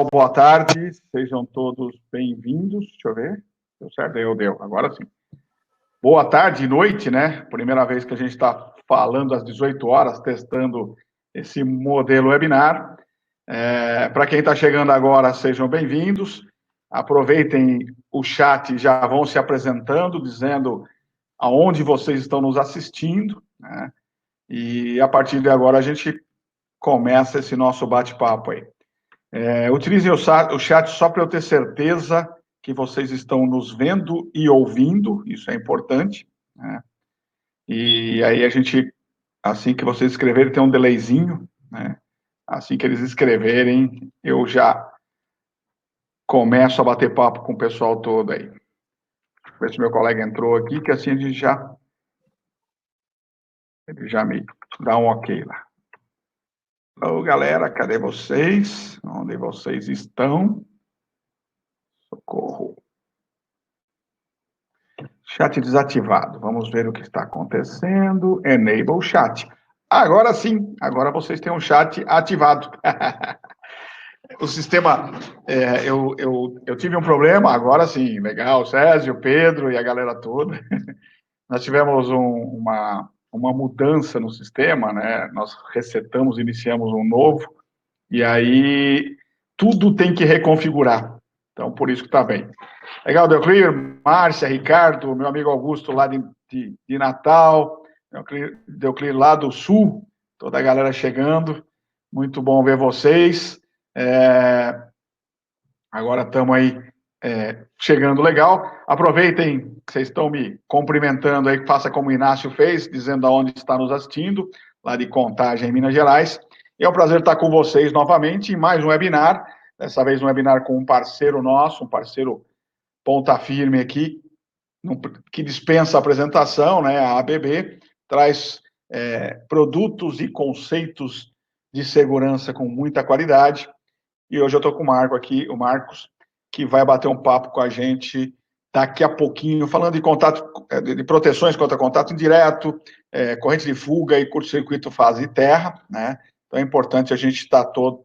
Boa tarde, sejam todos bem-vindos. Deixa eu ver, deu certo? Deu, agora sim. Boa tarde, noite, né? Primeira vez que a gente está falando às 18 horas, testando esse modelo webinar. Para quem está chegando agora, sejam bem-vindos. Aproveitem o chat, já vão se apresentando, dizendo aonde vocês estão nos assistindo, né? E a partir de agora a gente começa esse nosso bate-papo aí. Utilizem o chat só para eu ter certeza que vocês estão nos vendo e ouvindo, isso é importante, né? E aí a gente, assim que vocês escreverem, tem um delayzinho, né? Assim que eles escreverem, eu já começo a bater papo com o pessoal todo aí. Deixa eu ver se meu colega entrou aqui, que assim ele já me dá um ok lá. Alô, galera, cadê vocês? Onde vocês estão? Socorro. Chat desativado. Vamos ver o que está acontecendo. Enable chat. Agora sim, agora vocês têm um chat ativado. O sistema, eu tive um problema, agora sim, legal, Césio, Pedro e a galera toda. Nós tivemos uma mudança no sistema, né? Nós resetamos, iniciamos um novo, e aí tudo tem que reconfigurar. Então, por isso que está bem. Legal, Deoclir, Márcia, Ricardo, meu amigo Augusto lá de Natal, Deoclir lá do Sul, toda a galera chegando, muito bom ver vocês. Agora estamos aí chegando legal. Aproveitem que vocês estão me cumprimentando aí, faça como o Inácio fez, dizendo aonde está nos assistindo, lá de Contagem, em Minas Gerais. E é um prazer estar com vocês novamente em mais um webinar, dessa vez um webinar com um parceiro nosso, um parceiro ponta firme aqui, que dispensa a apresentação, né? A ABB traz produtos e conceitos de segurança com muita qualidade. E hoje eu estou com o Marco aqui, o Marcos, que vai bater um papo com a gente daqui a pouquinho, falando de contato, de proteções contra contato indireto, corrente de fuga e curto-circuito fase terra, né? Então é importante a gente estar todo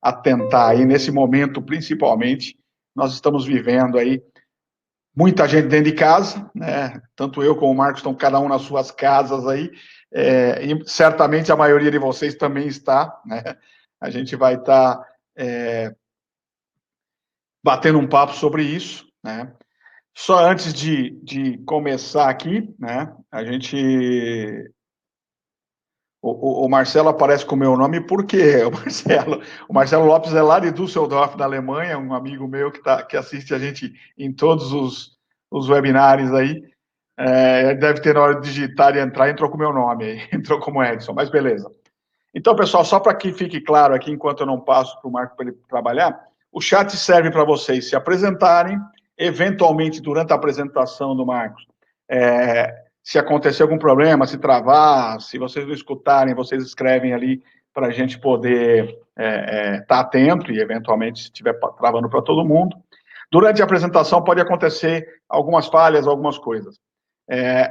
atentar aí nesse momento, principalmente. Nós estamos vivendo aí muita gente dentro de casa, né? Tanto eu como o Marcos estão cada um nas suas casas aí, e certamente a maioria de vocês também está, né? A gente vai estar batendo um papo sobre isso, né? Só antes de começar aqui, né? O Marcelo aparece com o meu nome, por quê? O Marcelo Lopes é lá de Düsseldorf, da Alemanha, um amigo meu que assiste a gente em todos os webinários aí. Deve ter na hora de digitar e entrar, entrou com o meu nome aí, entrou como Edson, mas beleza. Então, pessoal, só para que fique claro aqui, enquanto eu não passo para o Marco para ele trabalhar, o chat serve para vocês se apresentarem, eventualmente, durante a apresentação do Marcos, se acontecer algum problema, se travar, se vocês não escutarem, vocês escrevem ali para a gente poder estar atento e, eventualmente, se estiver travando para todo mundo. Durante a apresentação, pode acontecer algumas falhas, algumas coisas.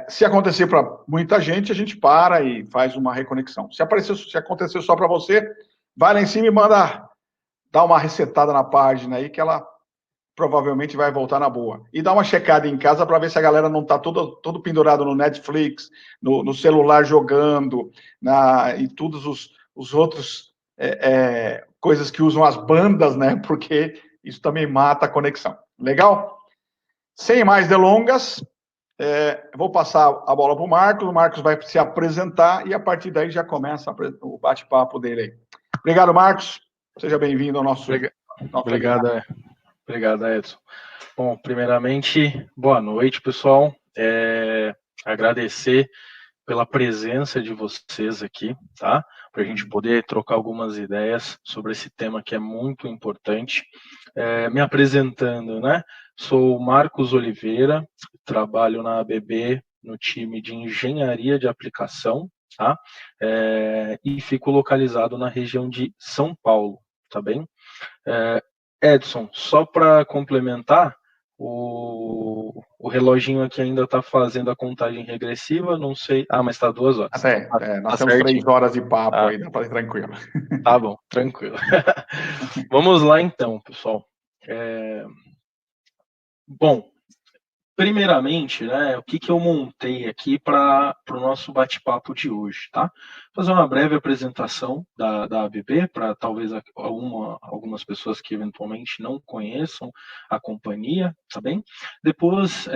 Se acontecer para muita gente, a gente para e faz uma reconexão. Se acontecer só para você, vai lá em cima e dá uma resetada na página aí, que ela provavelmente vai voltar na boa. E dá uma checada em casa para ver se a galera não está todo pendurado no Netflix, no celular jogando, e todos os outros coisas que usam as bandas, né? Porque isso também mata a conexão. Legal? Sem mais delongas, vou passar a bola para o Marcos vai se apresentar e a partir daí já começa o bate-papo dele aí. Obrigado, Marcos. Seja bem-vindo ao nosso... Obrigado, Edson. Bom, primeiramente, boa noite, pessoal. Agradecer pela presença de vocês aqui, tá? Para a gente poder trocar algumas ideias sobre esse tema que é muito importante. Me apresentando, né? Sou Marcos Oliveira, trabalho na ABB no time de engenharia de aplicação, tá? E fico localizado na região de São Paulo, tá bem? Edson, só para complementar, O reloginho aqui ainda está fazendo a contagem regressiva, não sei. Ah, mas está 2 horas. Até, Então nós tá temos certinho. 3 horas de papo aí, dá para ir tranquilo. Tá bom, tranquilo. Vamos lá então, pessoal. Bom, primeiramente, né, o que eu montei aqui para o nosso bate-papo de hoje, tá? Fazer uma breve apresentação da ABB, para talvez algumas pessoas que eventualmente não conheçam a companhia, tá bem? Depois,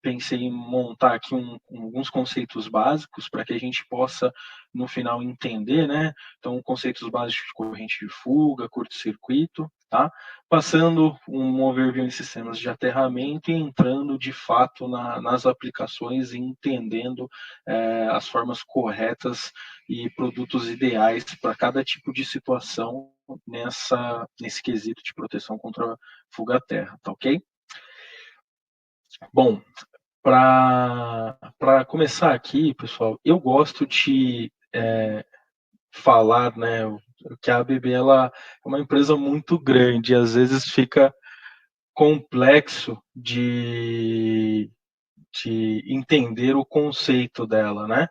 pensei em montar aqui alguns conceitos básicos para que a gente possa, no final, entender, né? Então, conceitos básicos de corrente de fuga, curto-circuito, tá? Passando um overview em sistemas de aterramento e entrando de fato nas aplicações e entendendo as formas corretas e produtos ideais para cada tipo de situação nesse quesito de proteção contra fuga à terra, tá ok? Bom, para começar aqui, pessoal, eu gosto de falar, né, que a ABB ela é uma empresa muito grande, às vezes fica complexo de entender o conceito dela, né?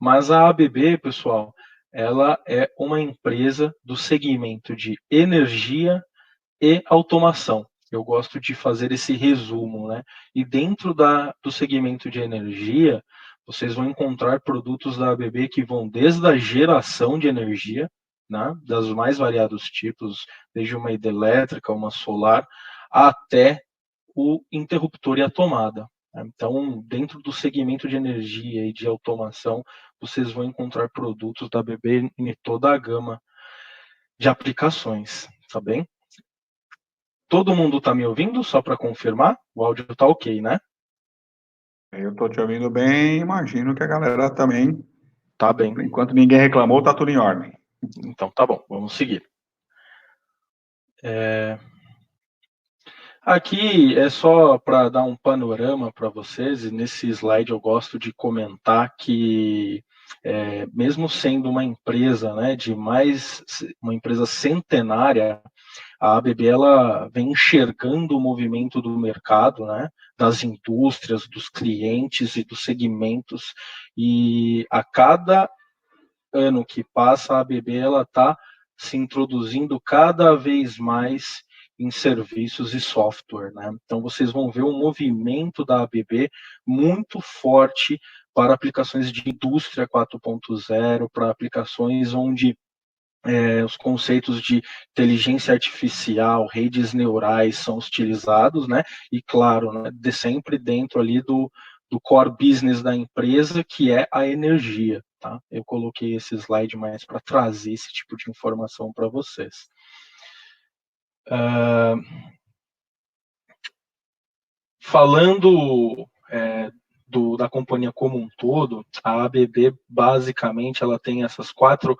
Mas a ABB, pessoal, ela é uma empresa do segmento de energia e automação. Eu gosto de fazer esse resumo, né? E dentro do segmento de energia, vocês vão encontrar produtos da ABB que vão desde a geração de energia, né, das mais variados tipos, desde uma hidrelétrica, uma solar, até o interruptor e a tomada. Então, dentro do segmento de energia e de automação, vocês vão encontrar produtos da ABB em toda a gama de aplicações, tá bem? Todo mundo está me ouvindo? Só para confirmar, o áudio está ok, né? Eu estou te ouvindo bem, imagino que a galera também. Tá bem. Enquanto ninguém reclamou, tá tudo em ordem. Então tá bom, vamos seguir. Aqui é só para dar um panorama para vocês, e nesse slide eu gosto de comentar que, mesmo sendo uma empresa, né, uma empresa centenária, a ABB ela vem enxergando o movimento do mercado, né, das indústrias, dos clientes e dos segmentos, e a cada ano que passa, a ABB ela está se introduzindo cada vez mais em serviços e software, né? Então vocês vão ver um movimento da ABB muito forte para aplicações de indústria 4.0, para aplicações onde os conceitos de inteligência artificial, redes neurais são utilizados, né? E claro, né, sempre dentro ali do core business da empresa, que é a energia, tá? Eu coloquei esse slide mais para trazer esse tipo de informação para vocês. Falando da companhia como um todo, a ABB basicamente ela tem essas 4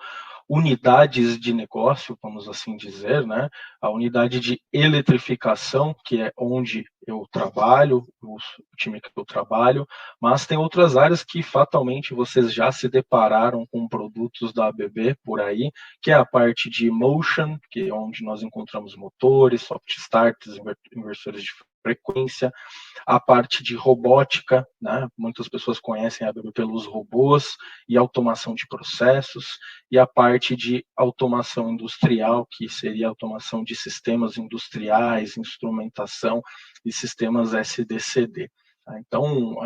unidades de negócio, vamos assim dizer, né? A unidade de eletrificação, que é onde eu trabalho, o time que eu trabalho, mas tem outras áreas que fatalmente vocês já se depararam com produtos da ABB por aí, que é a parte de motion, que é onde nós encontramos motores, soft starts, inversores de frequência, a parte de robótica, né? Muitas pessoas conhecem a ABB pelos robôs e automação de processos, e a parte de automação industrial, que seria a automação de sistemas industriais, instrumentação e sistemas SDCD. Então,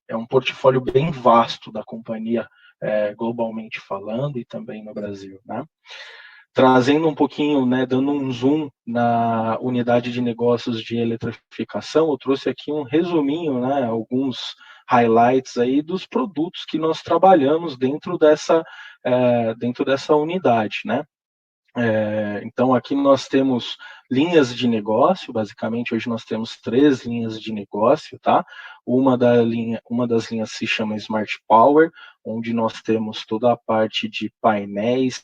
é um portfólio bem vasto da companhia, globalmente falando, e também no Brasil, né? Trazendo um pouquinho, né, dando um zoom na unidade de negócios de eletrificação, eu trouxe aqui um resuminho, né, alguns highlights aí dos produtos que nós trabalhamos dentro dessa unidade, né? Então, aqui nós temos linhas de negócio, basicamente hoje nós temos 3 linhas de negócio, tá? Uma das linhas se chama Smart Power, onde nós temos toda a parte de painéis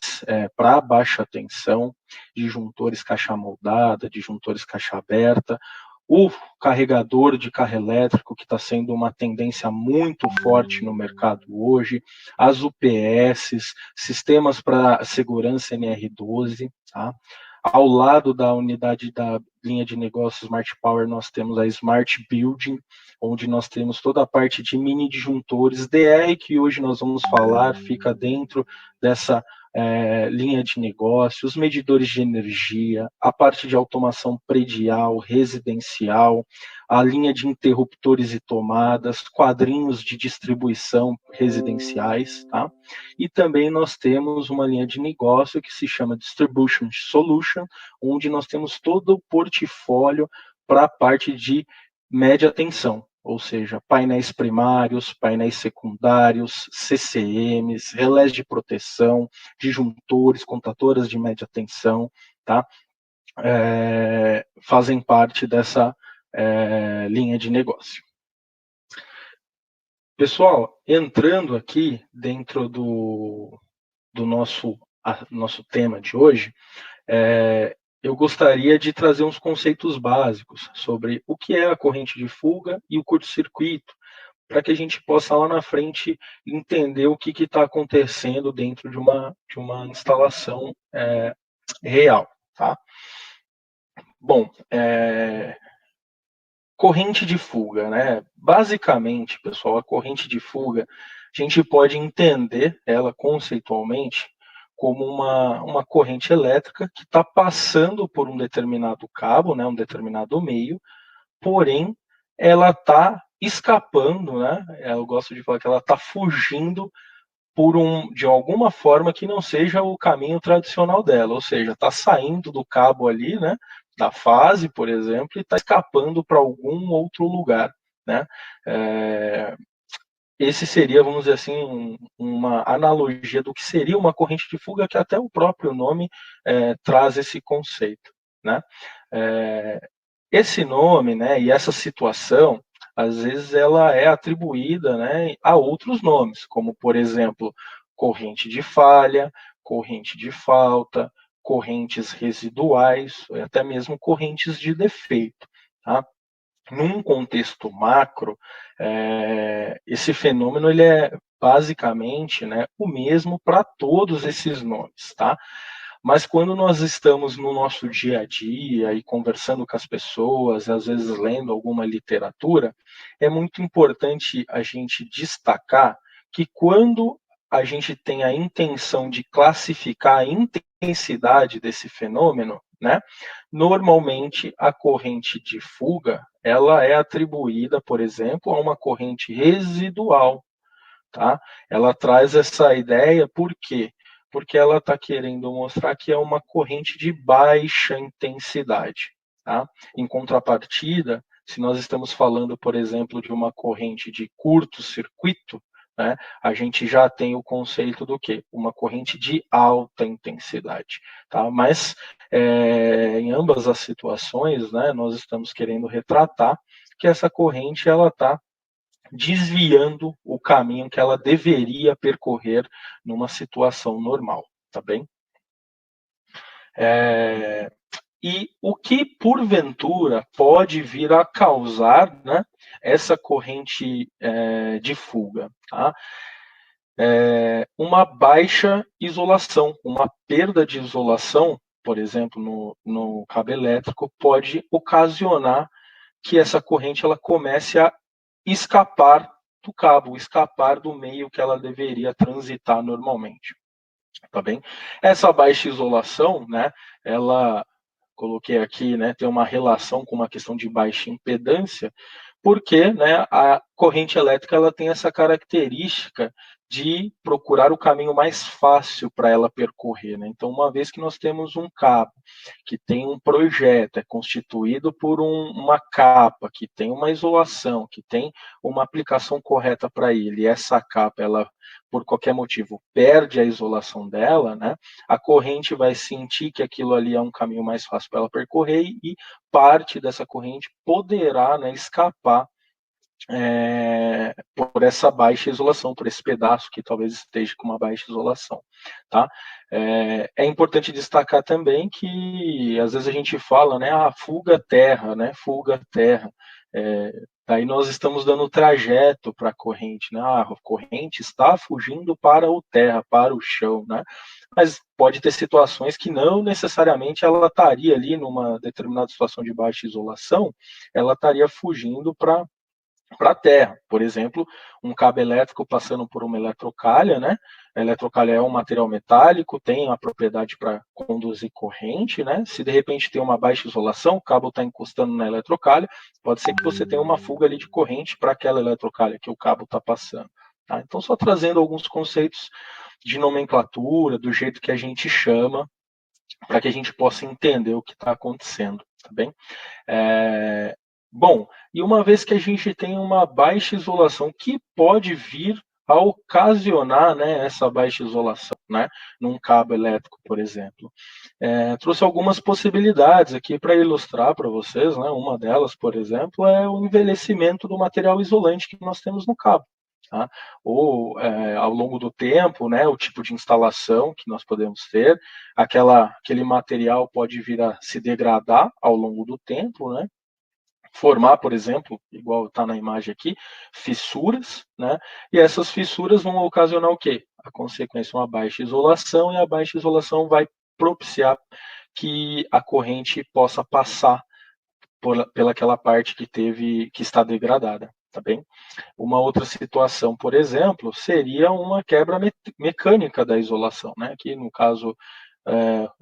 para baixa tensão, disjuntores caixa moldada, disjuntores caixa aberta, o carregador de carro elétrico, que está sendo uma tendência muito forte no mercado hoje, as UPS, sistemas para segurança NR12, tá? Ao lado da unidade linha de negócio Smart Power, nós temos a Smart Building, onde nós temos toda a parte de mini disjuntores DR, que hoje nós vamos falar, fica dentro dessa linha de negócio, os medidores de energia, a parte de automação predial, residencial, a linha de interruptores e tomadas, quadrinhos de distribuição residenciais, tá? E também nós temos uma linha de negócio que se chama Distribution Solution, onde nós temos todo o portfólio para a parte de média tensão, ou seja, painéis primários, painéis secundários, CCMs, relés de proteção, disjuntores, contatoras de média tensão, tá? Fazem parte dessa linha de negócio. Pessoal, entrando aqui dentro do nosso tema de hoje, eu gostaria de trazer uns conceitos básicos sobre o que é a corrente de fuga e o curto-circuito, para que a gente possa lá na frente entender o que está acontecendo dentro de uma instalação real, tá? Bom, corrente de fuga, né? Basicamente, pessoal, a corrente de fuga, a gente pode entender ela conceitualmente como uma corrente elétrica que está passando por um determinado cabo, né, um determinado meio, porém, ela está escapando, né? Eu gosto de falar que ela está fugindo de alguma forma que não seja o caminho tradicional dela, ou seja, está saindo do cabo ali, né, da fase, por exemplo, e está escapando para algum outro lugar, né? Esse seria, vamos dizer assim, uma analogia do que seria uma corrente de fuga, que até o próprio nome traz esse conceito, né? Esse nome, né, e essa situação, às vezes ela é atribuída, né, a outros nomes, como, por exemplo, corrente de falha, corrente de falta, correntes residuais, até mesmo correntes de defeito, tá? Num contexto macro, esse fenômeno ele é basicamente, né, o mesmo para todos esses nomes, tá? Mas quando nós estamos no nosso dia a dia e conversando com as pessoas, às vezes lendo alguma literatura, é muito importante a gente destacar que quando a gente tem a intenção de classificar a intensidade desse fenômeno, né, normalmente a corrente de fuga, ela é atribuída, por exemplo, a uma corrente residual, tá? Ela traz essa ideia, por quê? Porque ela está querendo mostrar que é uma corrente de baixa intensidade, tá? Em contrapartida, se nós estamos falando, por exemplo, de uma corrente de curto-circuito, né, a gente já tem o conceito do quê? Uma corrente de alta intensidade, tá? Mas em ambas as situações, né, nós estamos querendo retratar que essa corrente ela está desviando o caminho que ela deveria percorrer numa situação normal, tá bem? E o que, porventura, pode vir a causar, né, essa corrente de fuga? Tá? Uma baixa isolação, uma perda de isolação, por exemplo, no cabo elétrico, pode ocasionar que essa corrente ela comece a escapar do cabo, escapar do meio que ela deveria transitar normalmente, tá bem? Essa baixa isolação, né, ela, coloquei aqui, né, tem uma relação com uma questão de baixa impedância, porque, né, a corrente elétrica ela tem essa característica de procurar o caminho mais fácil para ela percorrer, né? Então, uma vez que nós temos um cabo que tem um projeto, é constituído por uma capa, que tem uma isolação, que tem uma aplicação correta para ele, e essa capa, ela, por qualquer motivo, perde a isolação dela, né? A corrente vai sentir que aquilo ali é um caminho mais fácil para ela percorrer e parte dessa corrente poderá, né, escapar por essa baixa isolação, por esse pedaço que talvez esteja com uma baixa isolação, tá? É importante destacar também que às vezes a gente fala, né, fuga terra, né, fuga terra. Daí nós estamos dando trajeto para a corrente, né? A corrente está fugindo para o terra, para o chão, né? Mas pode ter situações que não necessariamente ela estaria ali numa determinada situação de baixa isolação, ela estaria fugindo para a terra. Por exemplo, um cabo elétrico passando por uma eletrocalha, né? A eletrocalha é um material metálico, tem a propriedade para conduzir corrente, né? Se de repente tem uma baixa isolação, o cabo está encostando na eletrocalha, pode ser que você tenha uma fuga ali de corrente para aquela eletrocalha que o cabo está passando. Tá? Então, só trazendo alguns conceitos de nomenclatura, do jeito que a gente chama, para que a gente possa entender o que está acontecendo, tá bem? Bom, e uma vez que a gente tem uma baixa isolação, que pode vir a ocasionar, né, essa baixa isolação, né, num cabo elétrico, por exemplo. Trouxe algumas possibilidades aqui para ilustrar para vocês, né, uma delas, por exemplo, é o envelhecimento do material isolante que nós temos no cabo. Tá? Ou ao longo do tempo, né, o tipo de instalação que nós podemos ter, aquele material pode vir a se degradar ao longo do tempo, né, formar, por exemplo, igual está na imagem aqui, fissuras, né? E essas fissuras vão ocasionar o quê? A consequência, uma baixa isolação, e a baixa isolação vai propiciar que a corrente possa passar pelaquela parte que está degradada, tá bem? Uma outra situação, por exemplo, seria uma quebra mecânica da isolação, né? Aqui no caso,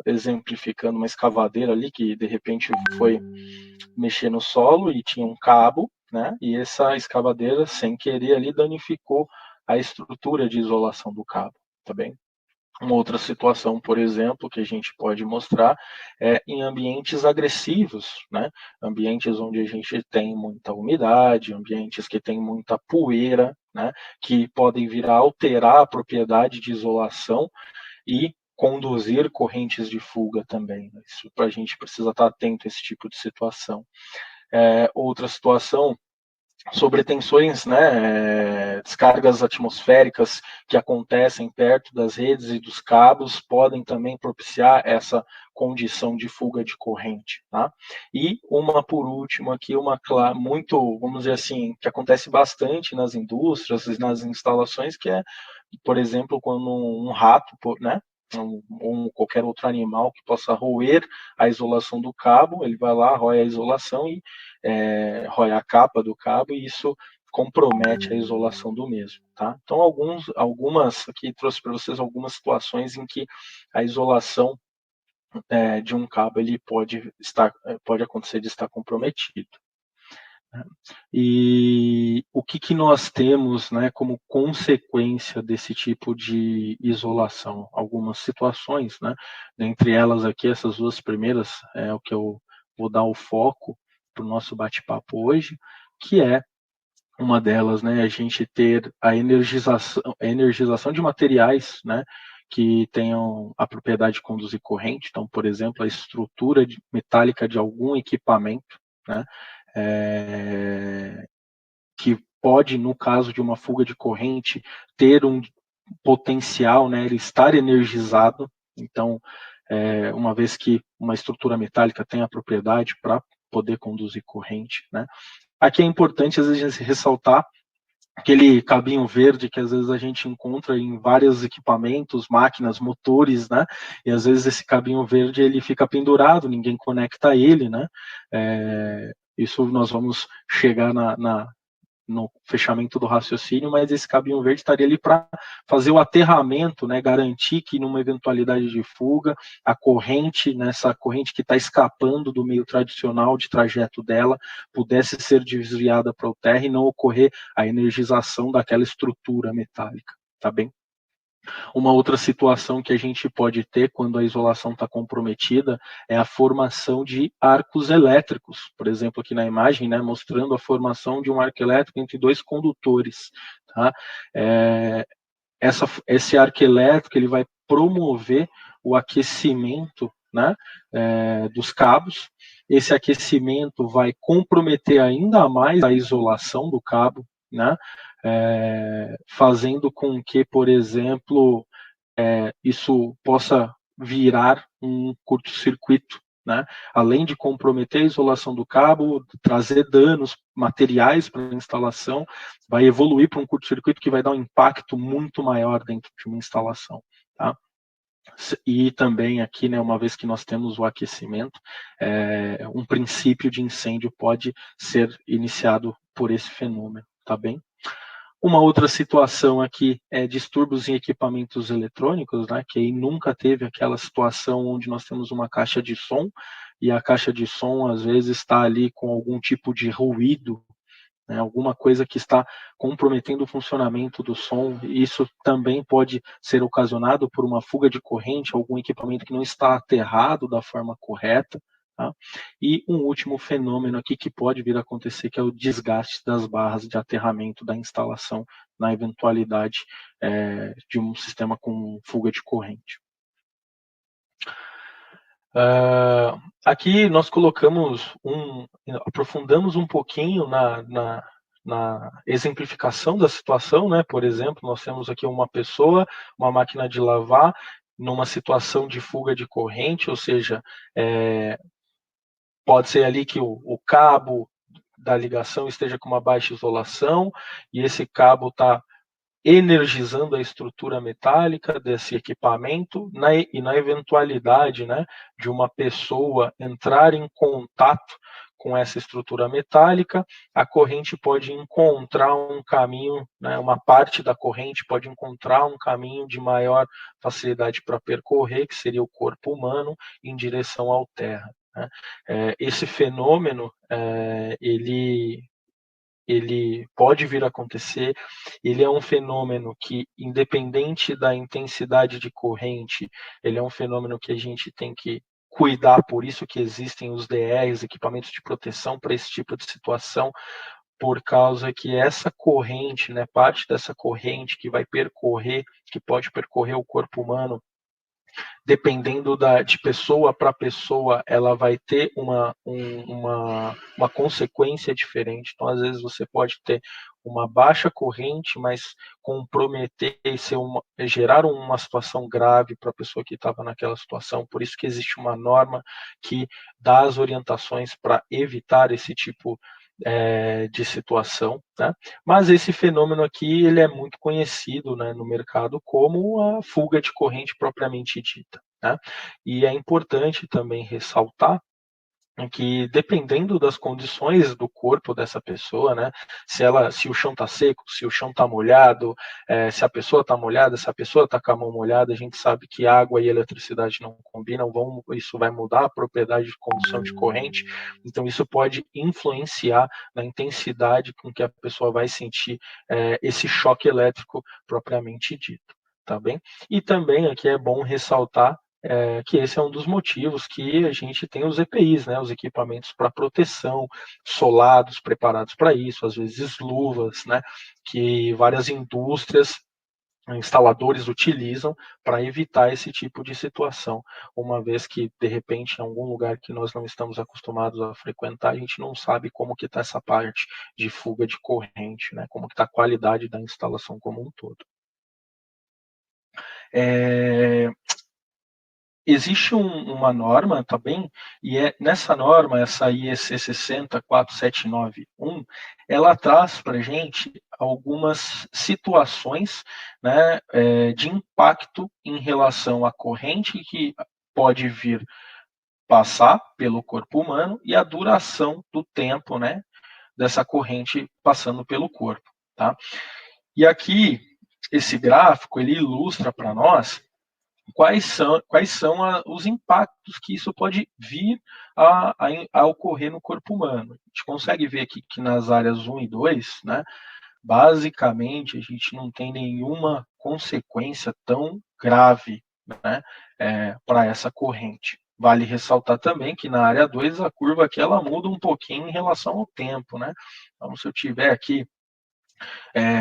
exemplificando uma escavadeira ali que de repente foi mexer no solo e tinha um cabo, né? E essa escavadeira, sem querer ali, danificou a estrutura de isolação do cabo, tá bem? Uma outra situação, por exemplo, que a gente pode mostrar é em ambientes agressivos, né? Ambientes onde a gente tem muita umidade, ambientes que tem muita poeira, né? Que podem vir a alterar a propriedade de isolação e conduzir correntes de fuga também. Né? Isso a gente precisa estar atento a esse tipo de situação. Outra situação, sobre tensões, né, descargas atmosféricas que acontecem perto das redes e dos cabos podem também propiciar essa condição de fuga de corrente, tá? E uma por último aqui, uma muito, vamos dizer assim, que acontece bastante nas indústrias e nas instalações, que é, por exemplo, quando um rato, né, ou qualquer outro animal que possa roer a isolação do cabo, ele vai lá, rói a isolação e rói a capa do cabo, e isso compromete a isolação do mesmo, tá? Então, algumas, aqui trouxe para vocês algumas situações em que a isolação de um cabo ele pode acontecer de estar comprometido. E o que nós temos, né, como consequência desse tipo de isolação? Algumas situações, né? Dentre elas aqui, essas duas primeiras é o que eu vou dar o foco para o nosso bate-papo hoje, que é uma delas, né, a gente ter a energização de materiais, né, que tenham a propriedade de conduzir corrente. Então, por exemplo, a estrutura metálica de algum equipamento, né, que pode, no caso de uma fuga de corrente, ter um potencial, né, ele estar energizado. Então, uma vez que uma estrutura metálica tem a propriedade para poder conduzir corrente, né. Aqui é importante, às vezes, ressaltar aquele cabinho verde que às vezes a gente encontra em vários equipamentos, máquinas, motores, né? E às vezes esse cabinho verde ele fica pendurado, ninguém conecta ele, né? Isso nós vamos chegar no fechamento do raciocínio, mas esse cabinho verde estaria ali para fazer o aterramento, né, garantir que numa eventualidade de fuga, a corrente, nessa corrente que está escapando do meio tradicional de trajeto dela, pudesse ser desviada para o terra e não ocorrer a energização daquela estrutura metálica, tá bem? Uma outra situação que a gente pode ter quando a isolação está comprometida é a formação de arcos elétricos. Por exemplo, aqui na imagem, né, mostrando a formação de um arco elétrico entre dois condutores. Tá? Esse arco elétrico ele vai promover o aquecimento, né, dos cabos. Esse aquecimento vai comprometer ainda mais a isolação do cabo, né, fazendo com que, por exemplo, isso possa virar um curto-circuito, né? Além de comprometer a isolação do cabo, trazer danos materiais para a instalação, vai evoluir para um curto-circuito que vai dar um impacto muito maior dentro de uma instalação, tá? E também aqui, né, uma vez que nós temos o aquecimento, um princípio de incêndio pode ser iniciado por esse fenômeno, tá bem? Uma outra situação aqui é distúrbios em equipamentos eletrônicos, né, que aí nunca teve aquela situação onde nós temos uma caixa de som, e a caixa de som às vezes está ali com algum tipo de ruído, né, alguma coisa que está comprometendo o funcionamento do som. Isso também pode ser ocasionado por uma fuga de corrente, algum equipamento que não está aterrado da forma correta. Tá? E um último fenômeno aqui que pode vir a acontecer, que é o desgaste das barras de aterramento da instalação na eventualidade de um sistema com fuga de corrente. Aqui nós aprofundamos um pouquinho na exemplificação da situação, né? Por exemplo, nós temos aqui uma pessoa, uma máquina de lavar, numa situação de fuga de corrente, ou seja, pode ser ali que o cabo da ligação esteja com uma baixa isolação e esse cabo está energizando a estrutura metálica desse equipamento, e na eventualidade, né, de uma pessoa entrar em contato com essa estrutura metálica, a corrente pode encontrar um caminho, né, uma parte da corrente pode encontrar um caminho de maior facilidade para percorrer, que seria o corpo humano, em direção ao terra. Né? Esse fenômeno, ele pode vir a acontecer, ele é um fenômeno que, independente da intensidade de corrente, ele é um fenômeno que a gente tem que cuidar, por isso que existem os DRs, equipamentos de proteção para esse tipo de situação, por causa que essa corrente, né, parte dessa corrente que vai percorrer, que pode percorrer o corpo humano, dependendo de pessoa para pessoa, ela vai ter uma consequência diferente. Então, às vezes, você pode ter uma baixa corrente, mas comprometer e gerar uma situação grave para a pessoa que estava naquela situação. Por isso que existe uma norma que dá as orientações para evitar esse tipo de situação, né? Mas esse fenômeno aqui ele é muito conhecido, né, no mercado como a fuga de corrente propriamente dita, né? E é importante também ressaltar que, dependendo das condições do corpo dessa pessoa, né, se o chão está seco, se o chão está molhado, se a pessoa está molhada, se a pessoa está com a mão molhada, a gente sabe que água e eletricidade não combinam, isso vai mudar a propriedade de condução de corrente, então isso pode influenciar na intensidade com que a pessoa vai sentir esse choque elétrico propriamente dito, tá bem? E também aqui é bom ressaltar que esse é um dos motivos que a gente tem os EPIs, né, os equipamentos para proteção, solados, preparados para isso, às vezes luvas, né, que várias indústrias, instaladores utilizam para evitar esse tipo de situação, uma vez que, de repente, em algum lugar que nós não estamos acostumados a frequentar, a gente não sabe como que está essa parte de fuga de corrente, né, como que está a qualidade da instalação como um todo. Existe uma norma também, e nessa norma, essa IEC 6047991, ela traz para a gente algumas situações, né, de impacto em relação à corrente que pode vir passar pelo corpo humano e a duração do tempo, né, dessa corrente passando pelo corpo. Tá? E aqui, esse gráfico, ele ilustra para nós quais são os impactos que isso pode vir a ocorrer no corpo humano. A gente consegue ver aqui que nas áreas 1 e 2, né, basicamente, a gente não tem nenhuma consequência tão grave, né, para essa corrente. Vale ressaltar também que na área 2, a curva aqui ela muda um pouquinho em relação ao tempo. Né? Então, se eu tiver aqui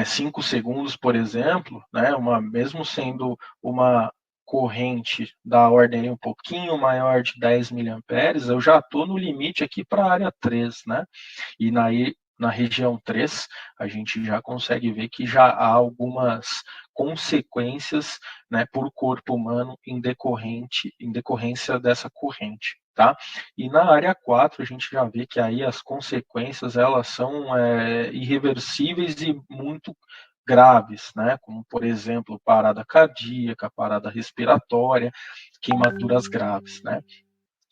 5 segundos, por exemplo, né, mesmo sendo uma corrente da ordem um pouquinho maior de 10 miliamperes, eu já estou no limite aqui para a área 3, né? E na região 3, a gente já consegue ver que já há algumas consequências, né, por corpo humano em decorrência dessa corrente. Tá? E na área 4 a gente já vê que aí as consequências elas são irreversíveis e muito graves, né? Como por exemplo parada cardíaca, parada respiratória, queimaduras graves, né?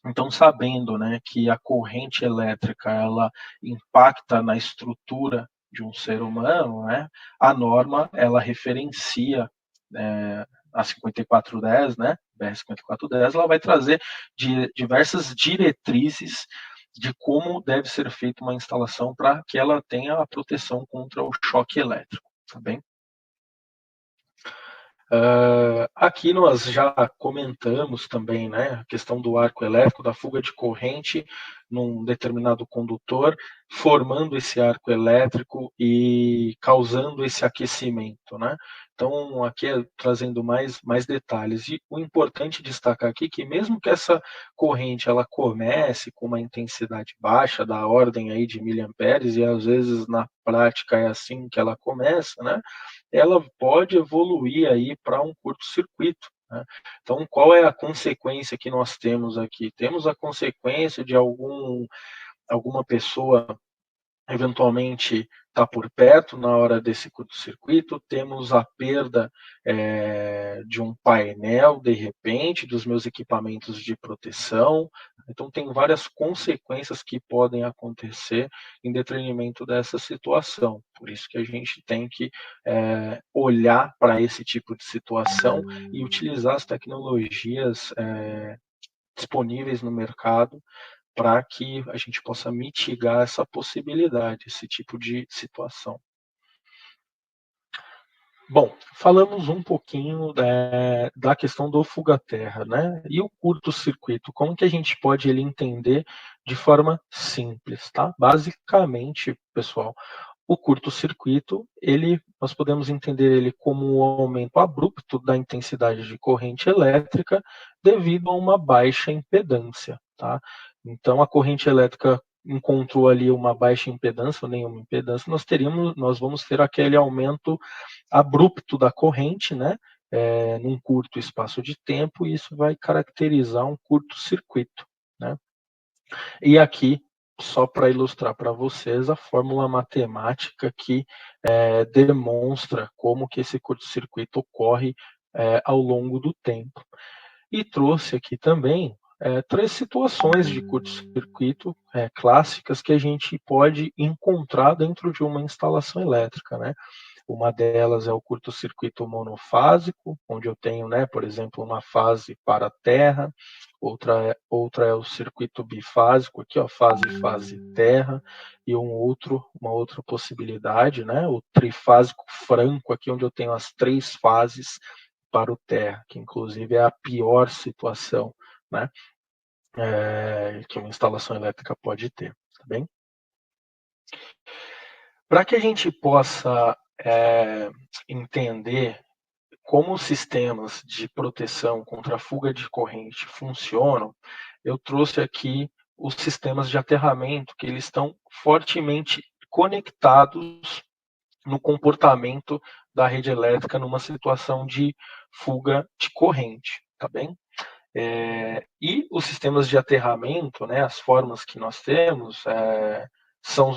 Então, sabendo, né, que a corrente elétrica ela impacta na estrutura de um ser humano, né, a norma ela referencia a 5410, né, BR 5410, ela vai trazer diversas diretrizes de como deve ser feita uma instalação para que ela tenha a proteção contra o choque elétrico, tá bem? Aqui nós já comentamos também, né, a questão do arco elétrico, da fuga de corrente num determinado condutor, formando esse arco elétrico e causando esse aquecimento, né? Então, aqui trazendo mais detalhes. E o importante destacar aqui que mesmo que essa corrente ela comece com uma intensidade baixa, da ordem aí de miliamperes, e às vezes na prática é assim que ela começa, né? Ela pode evoluir aí para um curto-circuito, né? Então, qual é a consequência que nós temos aqui? Temos a consequência de alguma pessoa eventualmente está por perto na hora desse curto-circuito, temos a perda de um painel, de repente, dos meus equipamentos de proteção. Então, tem várias consequências que podem acontecer em detrimento dessa situação. Por isso que a gente tem que olhar para esse tipo de situação e utilizar as tecnologias disponíveis no mercado para que a gente possa mitigar essa possibilidade, esse tipo de situação. Bom, falamos um pouquinho da questão do fuga-terra, né? E o curto-circuito, como que a gente pode ele entender de forma simples, tá? Basicamente, pessoal, o curto-circuito, nós podemos entender ele como um aumento abrupto da intensidade de corrente elétrica devido a uma baixa impedância, tá? Então, a corrente elétrica encontrou ali uma baixa impedância ou nenhuma impedância, nós vamos ter aquele aumento abrupto da corrente, né? Num curto espaço de tempo, e isso vai caracterizar um curto-circuito, né? E aqui, só para ilustrar para vocês, a fórmula matemática que demonstra como que esse curto-circuito ocorre ao longo do tempo. E trouxe aqui também 3 situações de curto-circuito clássicas que a gente pode encontrar dentro de uma instalação elétrica, né? Uma delas é o curto-circuito monofásico, onde eu tenho, né, por exemplo, uma fase para a terra, outra é o circuito bifásico, aqui, ó, fase terra, e uma outra possibilidade, né, o trifásico franco, aqui onde eu tenho as 3 fases para o terra, que inclusive é a pior situação, né, que uma instalação elétrica pode ter, tá bem? Para que a gente possa entender como os sistemas de proteção contra a fuga de corrente funcionam, eu trouxe aqui os sistemas de aterramento, que eles estão fortemente conectados no comportamento da rede elétrica numa situação de fuga de corrente, tá bem? E os sistemas de aterramento, né, as formas que nós temos, são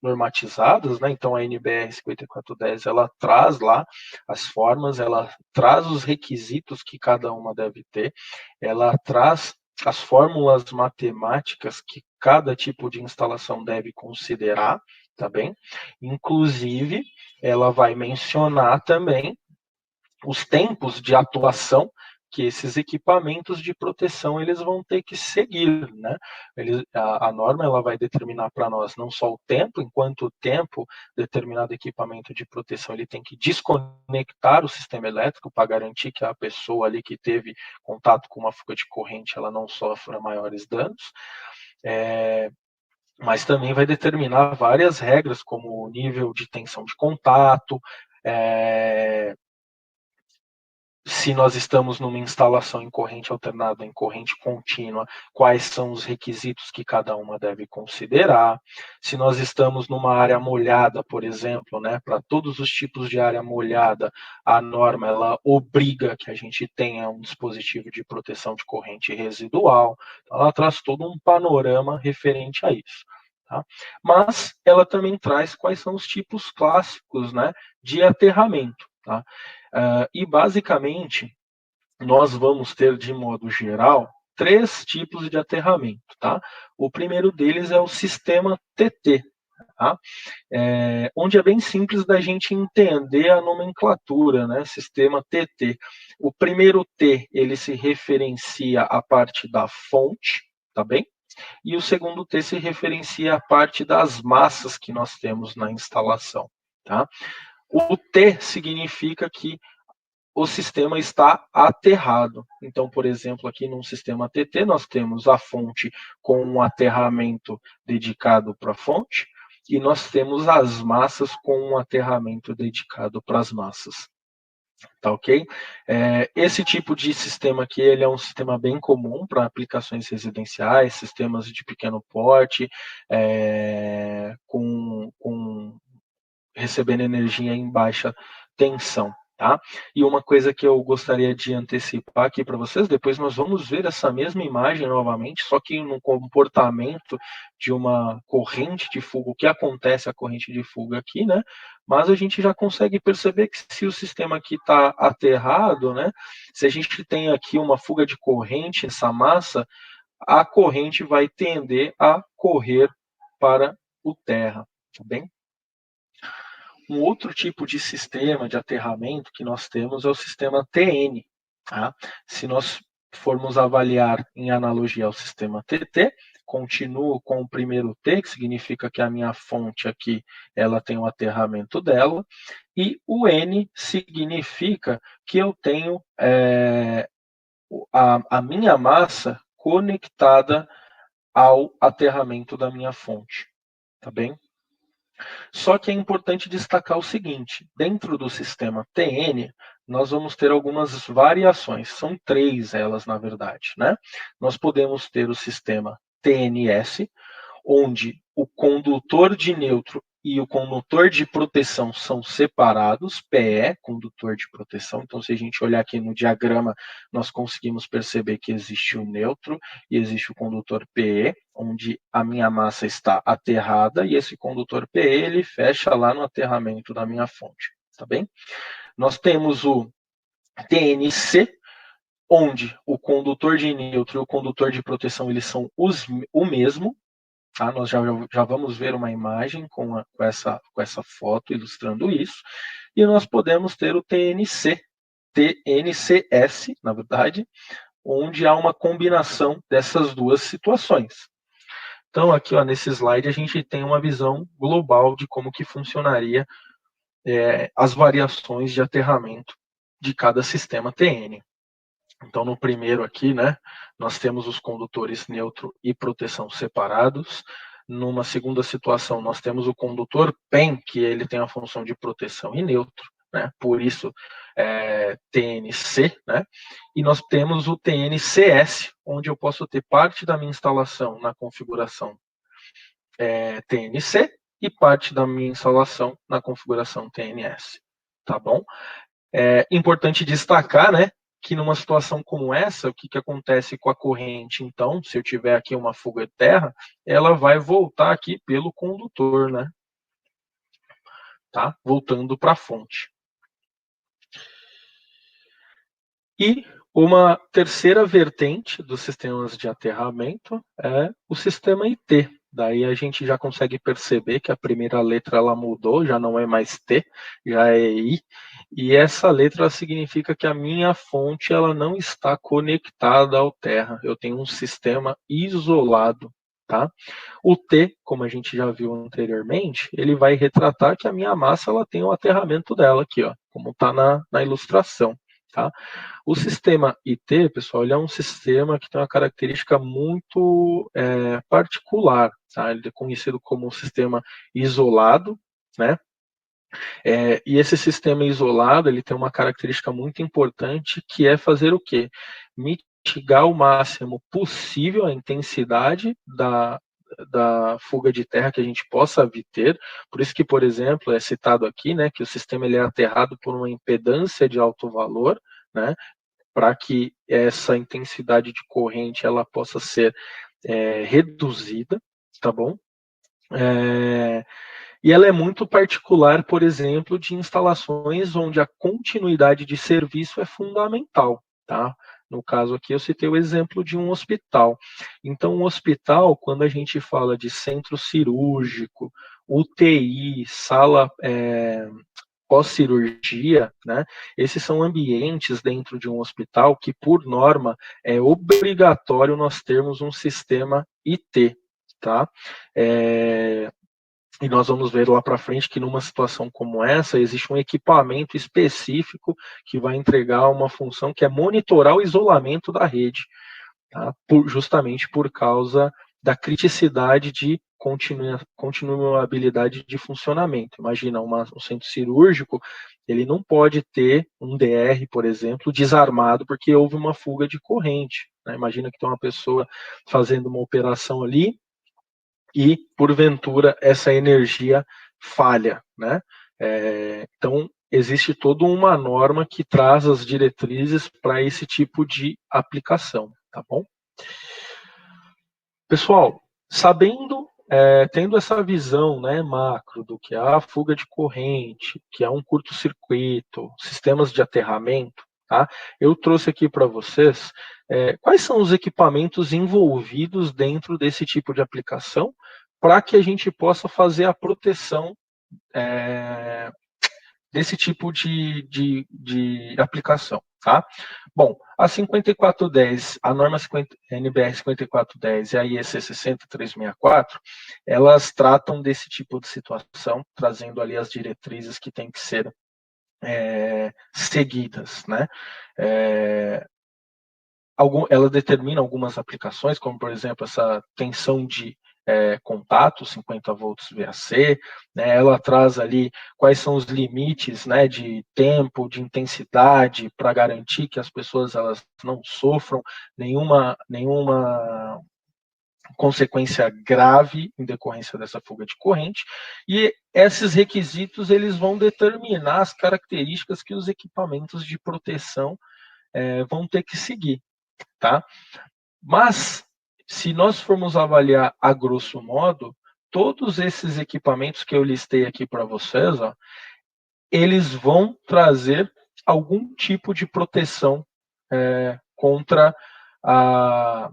normatizadas, né? Então a NBR 5410 ela traz lá as formas, ela traz os requisitos que cada uma deve ter, ela traz as fórmulas matemáticas que cada tipo de instalação deve considerar, tá bem? Inclusive, ela vai mencionar também os tempos de atuação que esses equipamentos de proteção eles vão ter que seguir, né? A norma ela vai determinar para nós não só o tempo, em quanto tempo determinado equipamento de proteção ele tem que desconectar o sistema elétrico para garantir que a pessoa ali que teve contato com uma fuga de corrente ela não sofra maiores danos. Mas também vai determinar várias regras, como o nível de tensão de contato, se nós estamos numa instalação em corrente alternada, em corrente contínua, quais são os requisitos que cada uma deve considerar. Se nós estamos numa área molhada, por exemplo, né, para todos os tipos de área molhada, a norma ela obriga que a gente tenha um dispositivo de proteção de corrente residual. Então, ela traz todo um panorama referente a isso. Tá? Mas ela também traz quais são os tipos clássicos, né, de aterramento. Tá? E basicamente nós vamos ter, de modo geral, 3 tipos de aterramento. Tá? O primeiro deles é o sistema TT, tá? Onde é bem simples da gente entender a nomenclatura, né? Sistema TT. O primeiro T, ele se referencia à parte da fonte, tá bem? E o segundo T se referencia à parte das massas que nós temos na instalação, tá? O T significa que o sistema está aterrado. Então, por exemplo, aqui num sistema TT, nós temos a fonte com um aterramento dedicado para a fonte, e nós temos as massas com um aterramento dedicado para as massas. Tá ok? Esse tipo de sistema aqui, ele é um sistema bem comum para aplicações residenciais, sistemas de pequeno porte, com recebendo energia em baixa tensão. Tá? E uma coisa que eu gostaria de antecipar aqui para vocês, depois nós vamos ver essa mesma imagem novamente, só que no comportamento de uma corrente de fuga, o que acontece a corrente de fuga aqui, né? Mas a gente já consegue perceber que se o sistema aqui está aterrado, né? Se a gente tem aqui uma fuga de corrente, essa massa, a corrente vai tender a correr para o terra, tá bem? Um outro tipo de sistema de aterramento que nós temos é o sistema TN. Tá? Se nós formos avaliar em analogia ao sistema TT, continuo com o primeiro T, que significa que a minha fonte aqui ela tem o aterramento dela, e o N significa que eu tenho a minha massa conectada ao aterramento da minha fonte. Tá bem? Só que é importante destacar o seguinte: dentro do sistema TN, nós vamos ter algumas variações, são 3 elas, na verdade, né? Nós podemos ter o sistema TNS, onde o condutor de neutro e o condutor de proteção são separados, PE, condutor de proteção. Então, se a gente olhar aqui no diagrama, nós conseguimos perceber que existe o neutro e existe o condutor PE, onde a minha massa está aterrada, e esse condutor PE, ele fecha lá no aterramento da minha fonte, tá bem? Nós temos o TNC, onde o condutor de neutro e o condutor de proteção, eles são o mesmo. Tá? Nós já vamos ver uma imagem com essa foto ilustrando isso. E nós podemos ter o TNC, TNCS, na verdade, onde há uma combinação dessas duas situações. Então, aqui ó, nesse slide, a gente tem uma visão global de como que funcionaria as variações de aterramento de cada sistema TN. Então, no primeiro aqui, né, nós temos os condutores neutro e proteção separados. Numa segunda situação, nós temos o condutor PEN, que ele tem a função de proteção e neutro, né, por isso TNC, né, e nós temos o TNCS, onde eu posso ter parte da minha instalação na configuração TNC e parte da minha instalação na configuração TNS, tá bom? Importante destacar, né, que numa situação como essa, o que acontece com a corrente? Então, se eu tiver aqui uma fuga de terra, ela vai voltar aqui pelo condutor, né? Tá? Voltando para a fonte. E uma terceira vertente dos sistemas de aterramento é o sistema IT. Daí a gente já consegue perceber que a primeira letra ela mudou, já não é mais T, já é I. E essa letra significa que a minha fonte ela não está conectada ao terra. Eu tenho um sistema isolado. Tá? O T, como a gente já viu anteriormente, ele vai retratar que a minha massa ela tem o aterramento dela aqui, ó, como está na ilustração. Tá? O sistema IT, pessoal, ele é um sistema que tem uma característica muito particular. Tá? Ele é conhecido como um sistema isolado, né? E esse sistema isolado, ele tem uma característica muito importante, que é fazer o quê? Mitigar o máximo possível a intensidade da fuga de terra que a gente possa ter. Por isso que, por exemplo, é citado aqui, né, que o sistema ele é aterrado por uma impedância de alto valor, né, para que essa intensidade de corrente ela possa ser reduzida, tá bom? E ela é muito particular, por exemplo, de instalações onde a continuidade de serviço é fundamental, tá? No caso aqui, eu citei o exemplo de um hospital. Então, um hospital, quando a gente fala de centro cirúrgico, UTI, sala pós-cirurgia, né? Esses são ambientes dentro de um hospital que, por norma, é obrigatório nós termos um sistema IT, tá? E nós vamos ver lá para frente que numa situação como essa, existe um equipamento específico que vai entregar uma função que é monitorar o isolamento da rede, tá? Justamente por causa da criticidade de continuabilidade de funcionamento. Imagina, um centro cirúrgico, ele não pode ter um DR, por exemplo, desarmado porque houve uma fuga de corrente, né? Imagina que tem uma pessoa fazendo uma operação ali, e, porventura, essa energia falha, né? Então, existe toda uma norma que traz as diretrizes para esse tipo de aplicação, tá bom? Pessoal, tendo essa visão, né, macro do que é a fuga de corrente, que é um curto-circuito, sistemas de aterramento, tá? Eu trouxe aqui para vocês quais são os equipamentos envolvidos dentro desse tipo de aplicação, para que a gente possa fazer a proteção desse tipo de aplicação, tá? Bom, a 5410, a norma NBR 5410 e a IEC 60364, elas tratam desse tipo de situação, trazendo ali as diretrizes que têm que ser seguidas, né? Ela determina algumas aplicações, como, por exemplo, essa tensão de contato, 50 volts VAC, né, ela traz ali quais são os limites, né, de tempo, de intensidade, para garantir que as pessoas elas não sofram nenhuma consequência grave em decorrência dessa fuga de corrente, e esses requisitos eles vão determinar as características que os equipamentos de proteção vão ter que seguir, tá? Mas, se nós formos avaliar a grosso modo, todos esses equipamentos que eu listei aqui para vocês, ó, eles vão trazer algum tipo de proteção contra a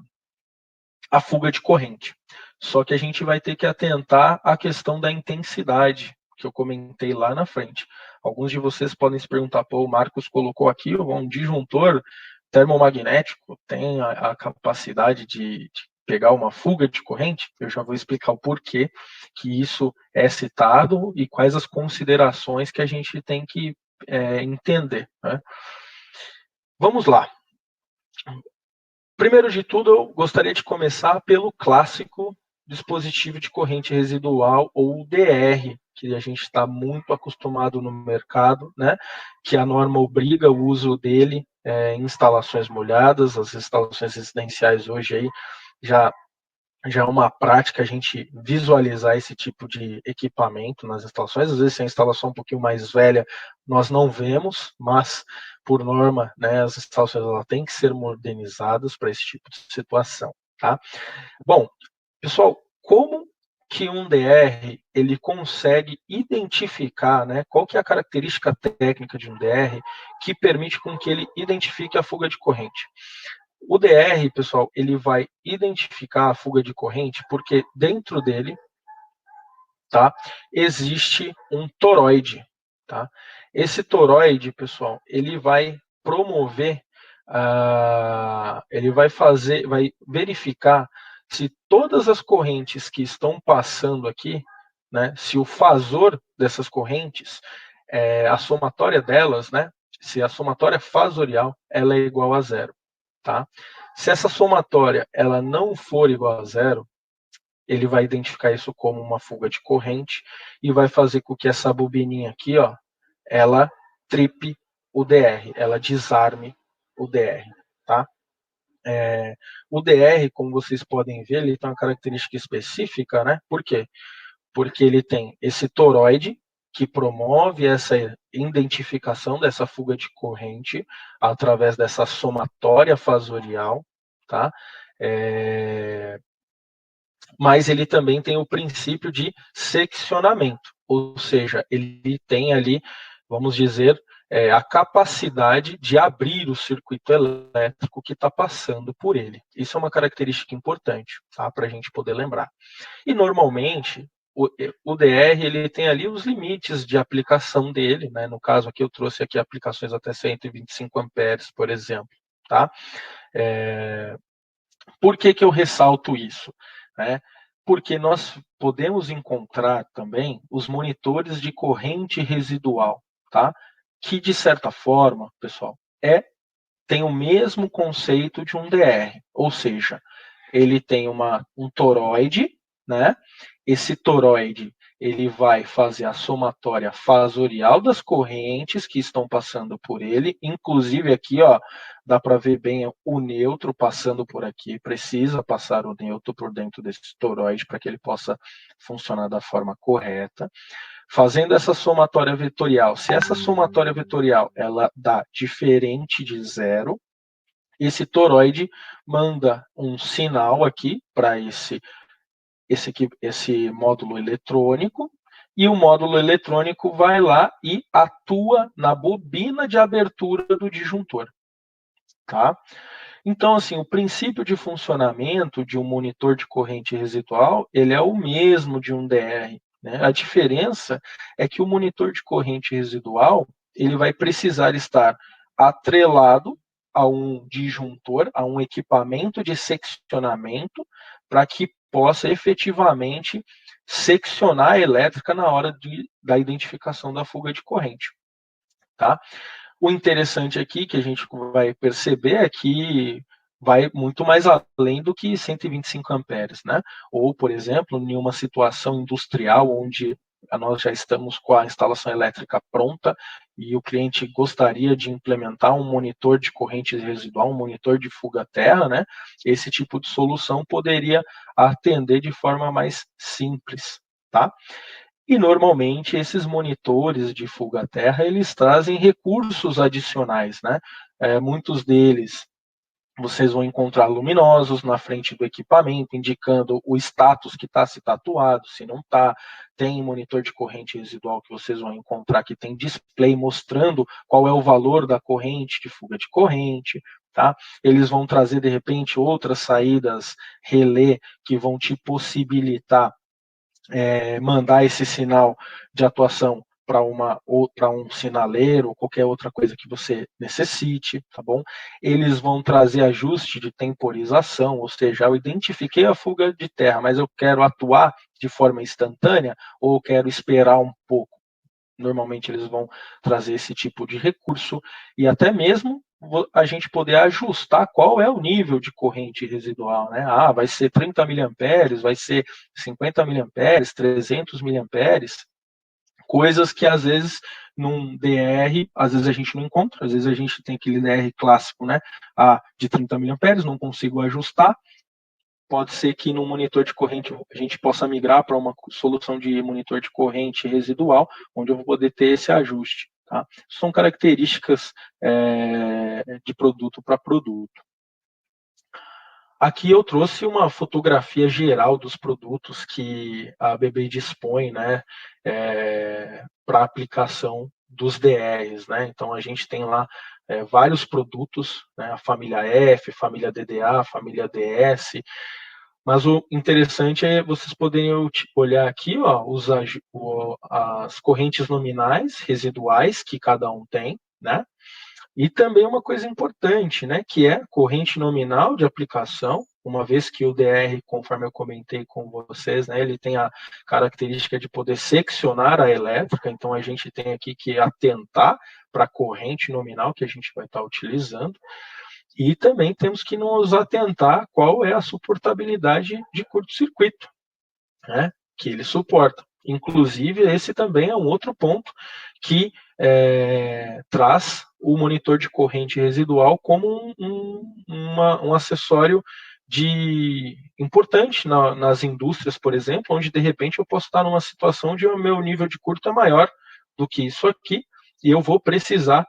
fuga de corrente. Só que a gente vai ter que atentar à questão da intensidade, que eu comentei lá na frente. Alguns de vocês podem se perguntar, pô, o Marcos colocou aqui um disjuntor termomagnético, tem a capacidade de pegar uma fuga de corrente? Eu já vou explicar o porquê que isso é citado e quais as considerações que a gente tem que entender, né? Vamos lá. Primeiro de tudo, eu gostaria de começar pelo clássico dispositivo de corrente residual, ou DR, que a gente está muito acostumado no mercado, né? Que a norma obriga o uso dele em instalações molhadas. As instalações residenciais hoje aí já é uma prática a gente visualizar esse tipo de equipamento nas instalações. Às vezes, se a instalação é um pouquinho mais velha, nós não vemos, mas, por norma, né, as instalações elas têm que ser modernizadas para esse tipo de situação, tá? Bom, pessoal, como que um DR ele consegue identificar, né, qual que é a característica técnica de um DR que permite com que ele identifique a fuga de corrente? O DR, pessoal, ele vai identificar a fuga de corrente porque dentro dele, tá, existe um toroide, tá? Esse toroide, pessoal, ele vai promover, ele vai verificar se todas as correntes que estão passando aqui, né, se o fasor dessas correntes, a somatória delas, né, se a somatória fasorial, ela é igual a zero. Tá? Se essa somatória ela não for igual a zero, ele vai identificar isso como uma fuga de corrente e vai fazer com que essa bobininha aqui, ó, ela tripe o DR, ela desarme o DR, tá? O DR, como vocês podem ver, ele tem uma característica específica, né? Por quê? Porque ele tem esse toroide que promove essa identificação dessa fuga de corrente através dessa somatória fasorial, tá? Mas ele também tem o princípio de seccionamento, ou seja, ele tem ali, vamos dizer, a capacidade de abrir o circuito elétrico que está passando por ele. Isso é uma característica importante, tá, para a gente poder lembrar. E normalmente o DR ele tem ali os limites de aplicação dele, né? No caso aqui eu trouxe aqui aplicações até 125 amperes, por exemplo, tá? Por que eu ressalto isso? Porque nós podemos encontrar também os monitores de corrente residual, tá? Que de certa forma, pessoal, tem o mesmo conceito de um DR, ou seja, ele tem um toroide, né? Esse toroide ele vai fazer a somatória fasorial das correntes que estão passando por ele, inclusive aqui, ó, dá para ver bem o neutro passando por aqui, precisa passar o neutro por dentro desse toroide para que ele possa funcionar da forma correta. Fazendo essa somatória vetorial, se essa somatória vetorial ela dá diferente de zero, esse toroide manda um sinal aqui para esse módulo eletrônico, e o módulo eletrônico vai lá e atua na bobina de abertura do disjuntor. Tá? Então, assim, o princípio de funcionamento de um monitor de corrente residual, ele é o mesmo de um DR. Né? A diferença é que o monitor de corrente residual, ele vai precisar estar atrelado a um disjuntor, a um equipamento de seccionamento, para que possa efetivamente seccionar a elétrica na hora da identificação da fuga de corrente. Tá? O interessante aqui que a gente vai perceber é que vai muito mais além do que 125 amperes, né? Ou, por exemplo, em uma situação industrial onde nós já estamos com a instalação elétrica pronta e o cliente gostaria de implementar um monitor de corrente residual, um monitor de fuga-terra, né? Esse tipo de solução poderia atender de forma mais simples, tá? E normalmente esses monitores de fuga-terra, eles trazem recursos adicionais, né? Muitos deles vocês vão encontrar luminosos na frente do equipamento, indicando o status que está se tatuado, se não está. Tem monitor de corrente residual que vocês vão encontrar que tem display mostrando qual é o valor da corrente de fuga de corrente. Tá? Eles vão trazer, de repente, outras saídas relé que vão te possibilitar mandar esse sinal de atuação para um sinaleiro ou qualquer outra coisa que você necessite, tá bom? Eles vão trazer ajuste de temporização, ou seja, eu identifiquei a fuga de terra, mas eu quero atuar de forma instantânea ou eu quero esperar um pouco. Normalmente eles vão trazer esse tipo de recurso e até mesmo a gente poder ajustar qual é o nível de corrente residual, né? Ah, vai ser 30 miliamperes, vai ser 50 miliamperes, 300 miliamperes, coisas que às vezes num DR, às vezes a gente não encontra, às vezes a gente tem aquele DR clássico, né? Ah, de 30 miliamperes, não consigo ajustar. Pode ser que no monitor de corrente a gente possa migrar para uma solução de monitor de corrente residual, onde eu vou poder ter esse ajuste. Tá? São características de produto para produto. Aqui eu trouxe uma fotografia geral dos produtos que a ABB dispõe, né, para aplicação dos DRs. Né? Então, a gente tem lá vários produtos, né, a família F, família DDA, família DS, mas o interessante é vocês poderem olhar aqui, ó, as correntes nominais, residuais, que cada um tem, né? E também uma coisa importante, né, que é corrente nominal de aplicação, uma vez que o DR, conforme eu comentei com vocês, né, ele tem a característica de poder seccionar a elétrica, então a gente tem aqui que atentar para a corrente nominal que a gente vai estar utilizando. E também temos que nos atentar qual é a suportabilidade de curto-circuito. né, que ele suporta. Inclusive, esse também é um outro ponto que traz o monitor de corrente residual como um acessório importante nas indústrias, por exemplo, onde de repente eu posso estar numa situação onde o meu nível de curto é maior do que isso aqui, e eu vou precisar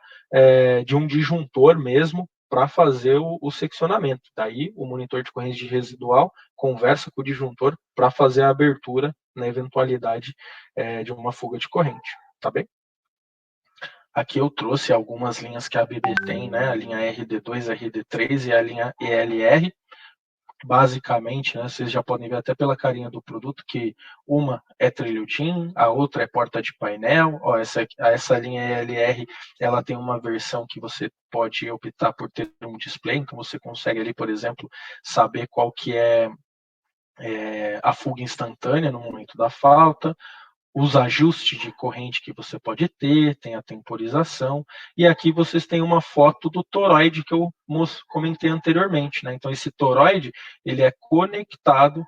de um disjuntor mesmo para fazer o seccionamento. Daí o monitor de corrente residual conversa com o disjuntor para fazer a abertura na eventualidade de uma fuga de corrente, tá bem? Aqui eu trouxe algumas linhas que a ABB tem, né? A linha RD2, RD3 e a linha ELR. Basicamente, né, vocês já podem ver até pela carinha do produto que uma é trilho-DIN, a outra é porta de painel. Ó, essa linha ELR, ela tem uma versão que você pode optar por ter um display, então você consegue ali, por exemplo, saber qual que é a fuga instantânea no momento da falta, os ajustes de corrente que você pode ter, tem a temporização, e aqui vocês têm uma foto do toroide que eu comentei anteriormente, né? Então esse toroide, ele é conectado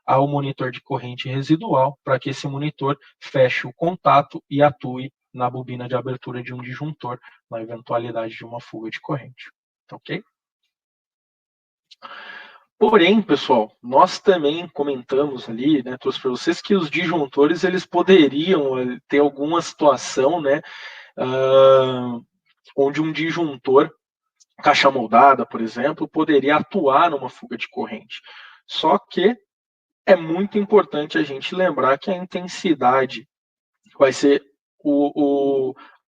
ao monitor de corrente residual para que esse monitor feche o contato e atue na bobina de abertura de um disjuntor na eventualidade de uma fuga de corrente, ok? Porém, pessoal, nós também comentamos ali, né, trouxe para vocês que os disjuntores eles poderiam ter alguma situação, né, onde um disjuntor, caixa moldada, por exemplo, poderia atuar numa fuga de corrente. Só que é muito importante a gente lembrar que a intensidade vai ser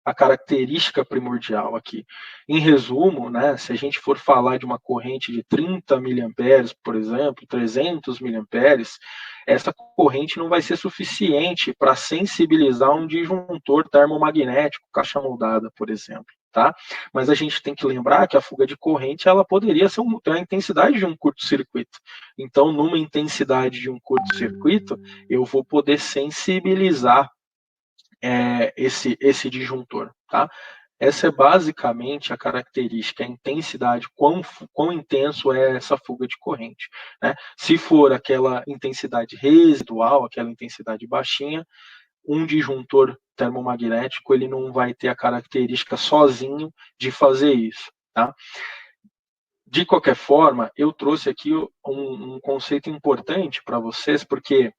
a característica primordial aqui. Em resumo, né, se a gente for falar de uma corrente de 30 miliamperes, por exemplo, 300 miliamperes, essa corrente não vai ser suficiente para sensibilizar um disjuntor termomagnético, caixa moldada, por exemplo. Tá? Mas a gente tem que lembrar que a fuga de corrente ela poderia ter a intensidade de um curto-circuito. Então, numa intensidade de um curto-circuito, eu vou poder sensibilizar esse disjuntor, tá? Essa é basicamente a característica, a intensidade, quão intenso é essa fuga de corrente, né? Se for aquela intensidade residual, aquela intensidade baixinha, um disjuntor termomagnético ele não vai ter a característica sozinho de fazer isso, tá? De qualquer forma, eu trouxe aqui um conceito importante para vocês, porque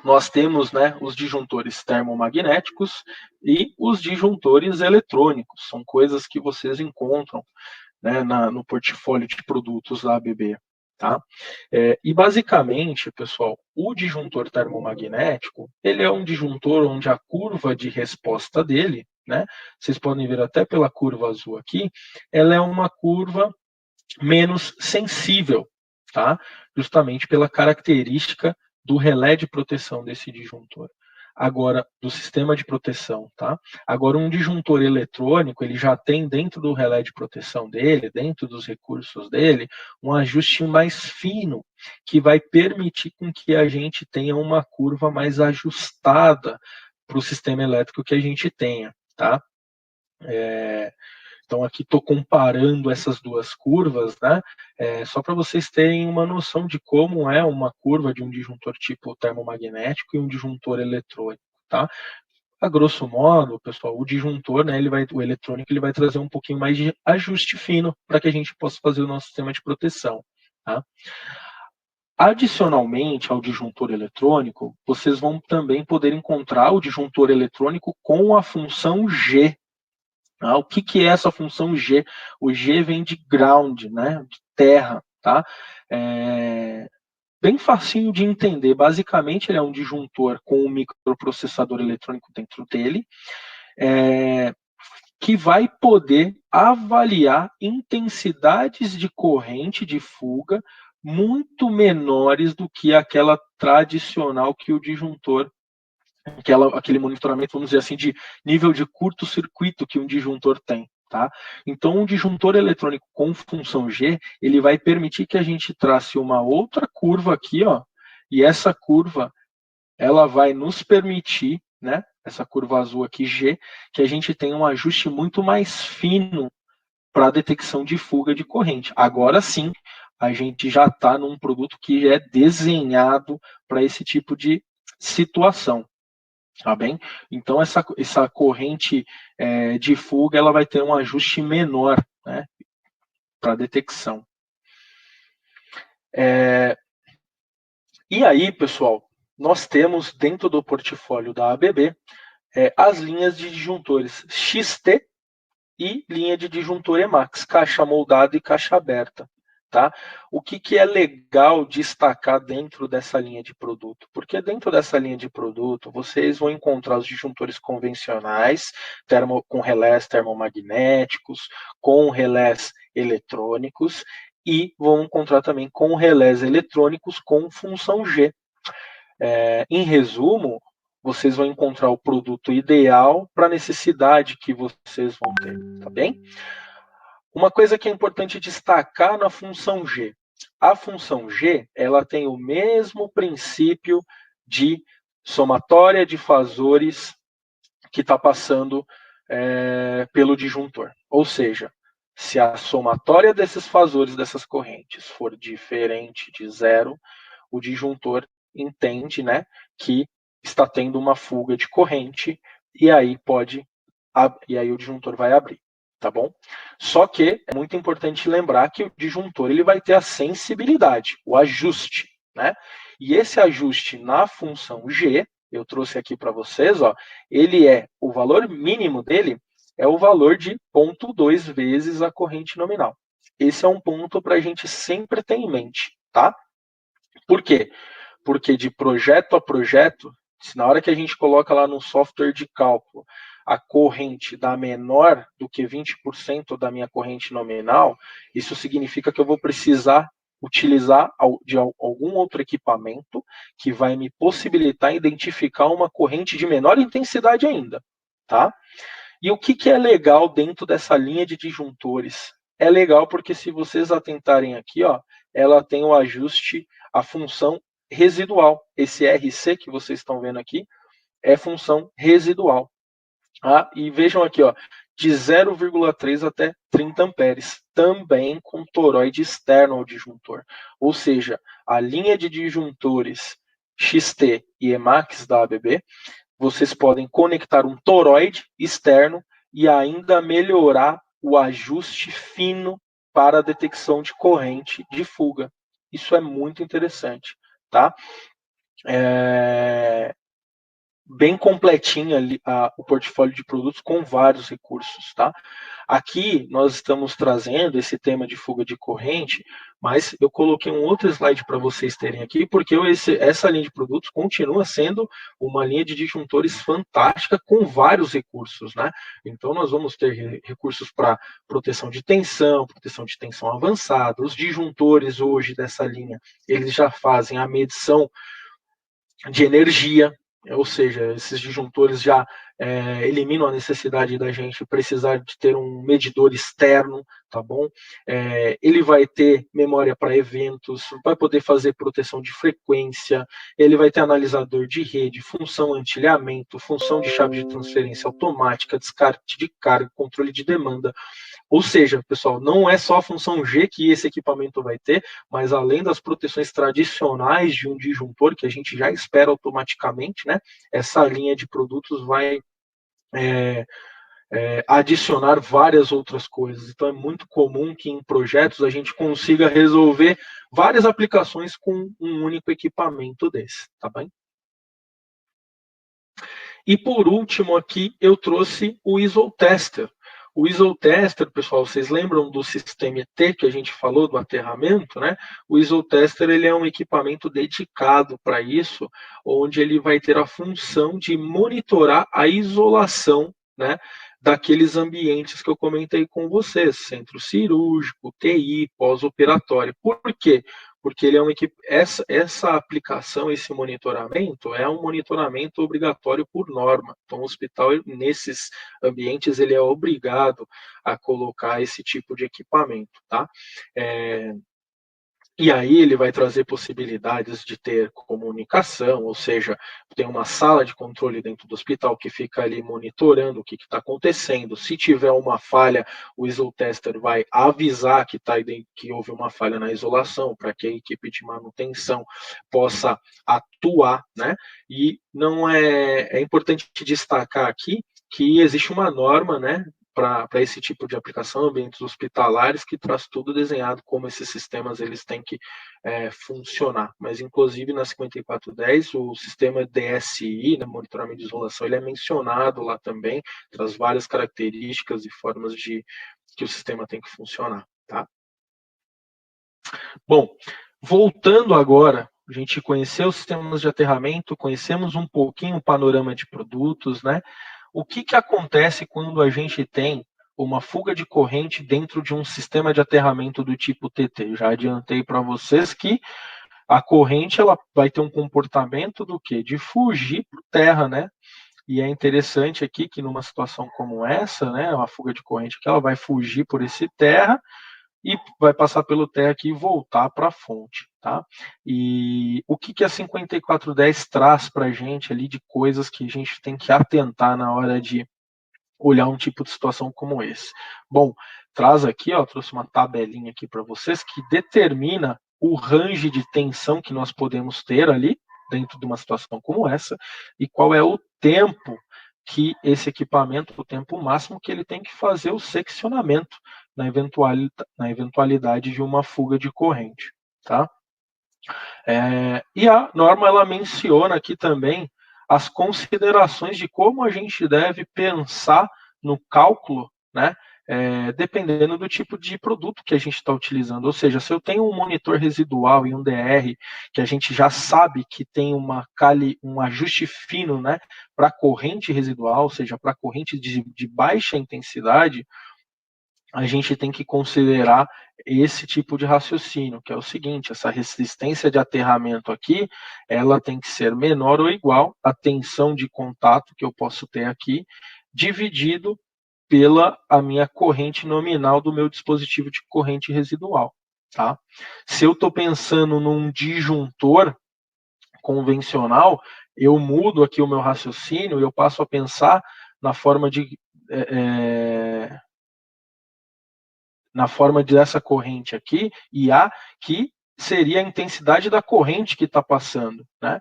nós temos, né, os disjuntores termomagnéticos e os disjuntores eletrônicos. São coisas que vocês encontram, né, no portfólio de produtos da ABB. Tá? E basicamente, pessoal, o disjuntor termomagnético, ele é um disjuntor onde a curva de resposta dele, né, vocês podem ver até pela curva azul aqui, ela é uma curva menos sensível, tá? Justamente pela característica do relé de proteção desse disjuntor. Agora, do sistema de proteção, tá? Agora, um disjuntor eletrônico, ele já tem dentro do relé de proteção dele, dentro dos recursos dele, um ajuste mais fino, que vai permitir com que a gente tenha uma curva mais ajustada para o sistema elétrico que a gente tenha, tá? Então, aqui estou comparando essas duas curvas, né? Só para vocês terem uma noção de como é uma curva de um disjuntor tipo termomagnético e um disjuntor eletrônico, tá? A grosso modo, pessoal, o disjuntor, né, o eletrônico, ele vai trazer um pouquinho mais de ajuste fino para que a gente possa fazer o nosso sistema de proteção, tá? Adicionalmente ao disjuntor eletrônico, vocês vão também poder encontrar o disjuntor eletrônico com a função G. O que é essa função G? O G vem de ground, né, de terra, tá? Bem facinho de entender. Basicamente, ele é um disjuntor com um microprocessador eletrônico dentro dele, que vai poder avaliar intensidades de corrente de fuga muito menores do que aquela tradicional que o disjuntor, aquele monitoramento, vamos dizer assim, de nível de curto-circuito que um disjuntor tem. Tá? Então, um disjuntor eletrônico com função G, ele vai permitir que a gente trace uma outra curva aqui, ó, e essa curva, ela vai nos permitir, né, essa curva azul aqui, G, que a gente tenha um ajuste muito mais fino para a detecção de fuga de corrente. Agora sim, a gente já está num produto que é desenhado para esse tipo de situação. Tá bem? Então, essa corrente de fuga, ela vai ter um ajuste menor, né, para detecção. E aí, pessoal, nós temos dentro do portfólio da ABB as linhas de disjuntores XT e linha de disjuntor Emax, caixa moldada e caixa aberta. Tá? O que é legal destacar dentro dessa linha de produto? Porque dentro dessa linha de produto, vocês vão encontrar os disjuntores convencionais, com relés termomagnéticos, com relés eletrônicos, e vão encontrar também com relés eletrônicos com função G. Em resumo, vocês vão encontrar o produto ideal para a necessidade que vocês vão ter, tá bem? Uma coisa que é importante destacar na função G. A função G, ela tem o mesmo princípio de somatória de fasores que está passando pelo disjuntor. Ou seja, se a somatória desses fasores, dessas correntes, for diferente de zero, o disjuntor entende, né, que está tendo uma fuga de corrente e aí o disjuntor vai abrir. Tá bom? Só que é muito importante lembrar que o disjuntor ele vai ter a sensibilidade, o ajuste, né? E esse ajuste na função G, eu trouxe aqui para vocês, ó, o valor mínimo dele é o valor de 0,2 vezes a corrente nominal. Esse é um ponto para a gente sempre ter em mente, tá? Por quê? Porque de projeto a projeto, na hora que a gente coloca lá no software de cálculo, a corrente dá menor do que 20% da minha corrente nominal, isso significa que eu vou precisar utilizar de algum outro equipamento que vai me possibilitar identificar uma corrente de menor intensidade ainda, tá? E o que é legal dentro dessa linha de disjuntores? É legal porque se vocês atentarem aqui, ó, ela tem o ajuste, a função residual. Esse RC que vocês estão vendo aqui é função residual. E vejam aqui, ó, de 0,3 até 30 amperes, também com toroide externo ao disjuntor. Ou seja, a linha de disjuntores XT e Emax da ABB, vocês podem conectar um toroide externo e ainda melhorar o ajuste fino para a detecção de corrente de fuga. Isso é muito interessante, tá? Bem completinho ali o portfólio de produtos com vários recursos, tá? Aqui nós estamos trazendo esse tema de fuga de corrente, mas eu coloquei um outro slide para vocês terem aqui, porque essa linha de produtos continua sendo uma linha de disjuntores fantástica com vários recursos, né? Então nós vamos ter recursos para proteção de tensão avançada. Os disjuntores hoje dessa linha, eles já fazem a medição de energia, ou seja, esses disjuntores já eliminam a necessidade da gente precisar de ter um medidor externo, tá bom? Ele vai ter memória para eventos, vai poder fazer proteção de frequência, ele vai ter analisador de rede, função anti-ilhamento, função de chave de transferência automática, descarte de carga, controle de demanda. Ou seja, pessoal, não é só a função G que esse equipamento vai ter, mas além das proteções tradicionais de um disjuntor, que a gente já espera automaticamente, né? Essa linha de produtos vai adicionar várias outras coisas. Então é muito comum que em projetos a gente consiga resolver várias aplicações com um único equipamento desse, tá bem? E por último aqui eu trouxe o ISO-Tester. O ISO-Tester, pessoal, vocês lembram do sistema ET que a gente falou, do aterramento, né? O ISO-Tester ele é um equipamento dedicado para isso, onde ele vai ter a função de monitorar a isolação, né, daqueles ambientes que eu comentei com vocês, centro cirúrgico, TI, pós-operatório. Por quê? Porque ele é essa aplicação, esse monitoramento, é um monitoramento obrigatório por norma. Então, o hospital, nesses ambientes, ele é obrigado a colocar esse tipo de equipamento, tá? E aí ele vai trazer possibilidades de ter comunicação, ou seja, tem uma sala de controle dentro do hospital que fica ali monitorando o que está acontecendo. Se tiver uma falha, o Isol Tester vai avisar que houve uma falha na isolação, para que a equipe de manutenção possa atuar, né? E não é importante destacar aqui que existe uma norma, né, para esse tipo de aplicação, ambientes hospitalares, que traz tudo desenhado como esses sistemas eles têm que funcionar. Mas, inclusive, na 5410, o sistema DSI, né, monitoramento de isolação, ele é mencionado lá também, traz várias características e formas de que o sistema tem que funcionar. Tá? Bom, voltando agora, a gente conheceu os sistemas de aterramento, conhecemos um pouquinho o panorama de produtos, né? O que acontece quando a gente tem uma fuga de corrente dentro de um sistema de aterramento do tipo TT? Já adiantei para vocês que a corrente ela vai ter um comportamento do quê? De fugir por terra, né? E é interessante aqui que numa situação como essa, né, uma fuga de corrente que ela vai fugir por esse terra e vai passar pelo terra aqui e voltar para a fonte, tá? E o que a 5410 traz para a gente ali de coisas que a gente tem que atentar na hora de olhar um tipo de situação como esse? Bom, traz aqui, ó, trouxe uma tabelinha aqui para vocês que determina o range de tensão que nós podemos ter ali dentro de uma situação como essa e qual é o tempo que esse equipamento, o tempo máximo que ele tem que fazer o seccionamento na eventualidade de uma fuga de corrente, tá? E a norma ela menciona aqui também as considerações de como a gente deve pensar no cálculo, né? Dependendo do tipo de produto que a gente está utilizando. Ou seja, se eu tenho um monitor residual e um DR, que a gente já sabe que tem um ajuste fino, né, para corrente residual, ou seja, para corrente de baixa intensidade, a gente tem que considerar esse tipo de raciocínio, que é o seguinte: essa resistência de aterramento aqui, ela tem que ser menor ou igual à tensão de contato que eu posso ter aqui, dividido pela a minha corrente nominal do meu dispositivo de corrente residual. Tá? Se eu estou pensando num disjuntor convencional, eu mudo aqui o meu raciocínio e eu passo a pensar na forma de na forma dessa corrente aqui, IA, que seria a intensidade da corrente que está passando, né?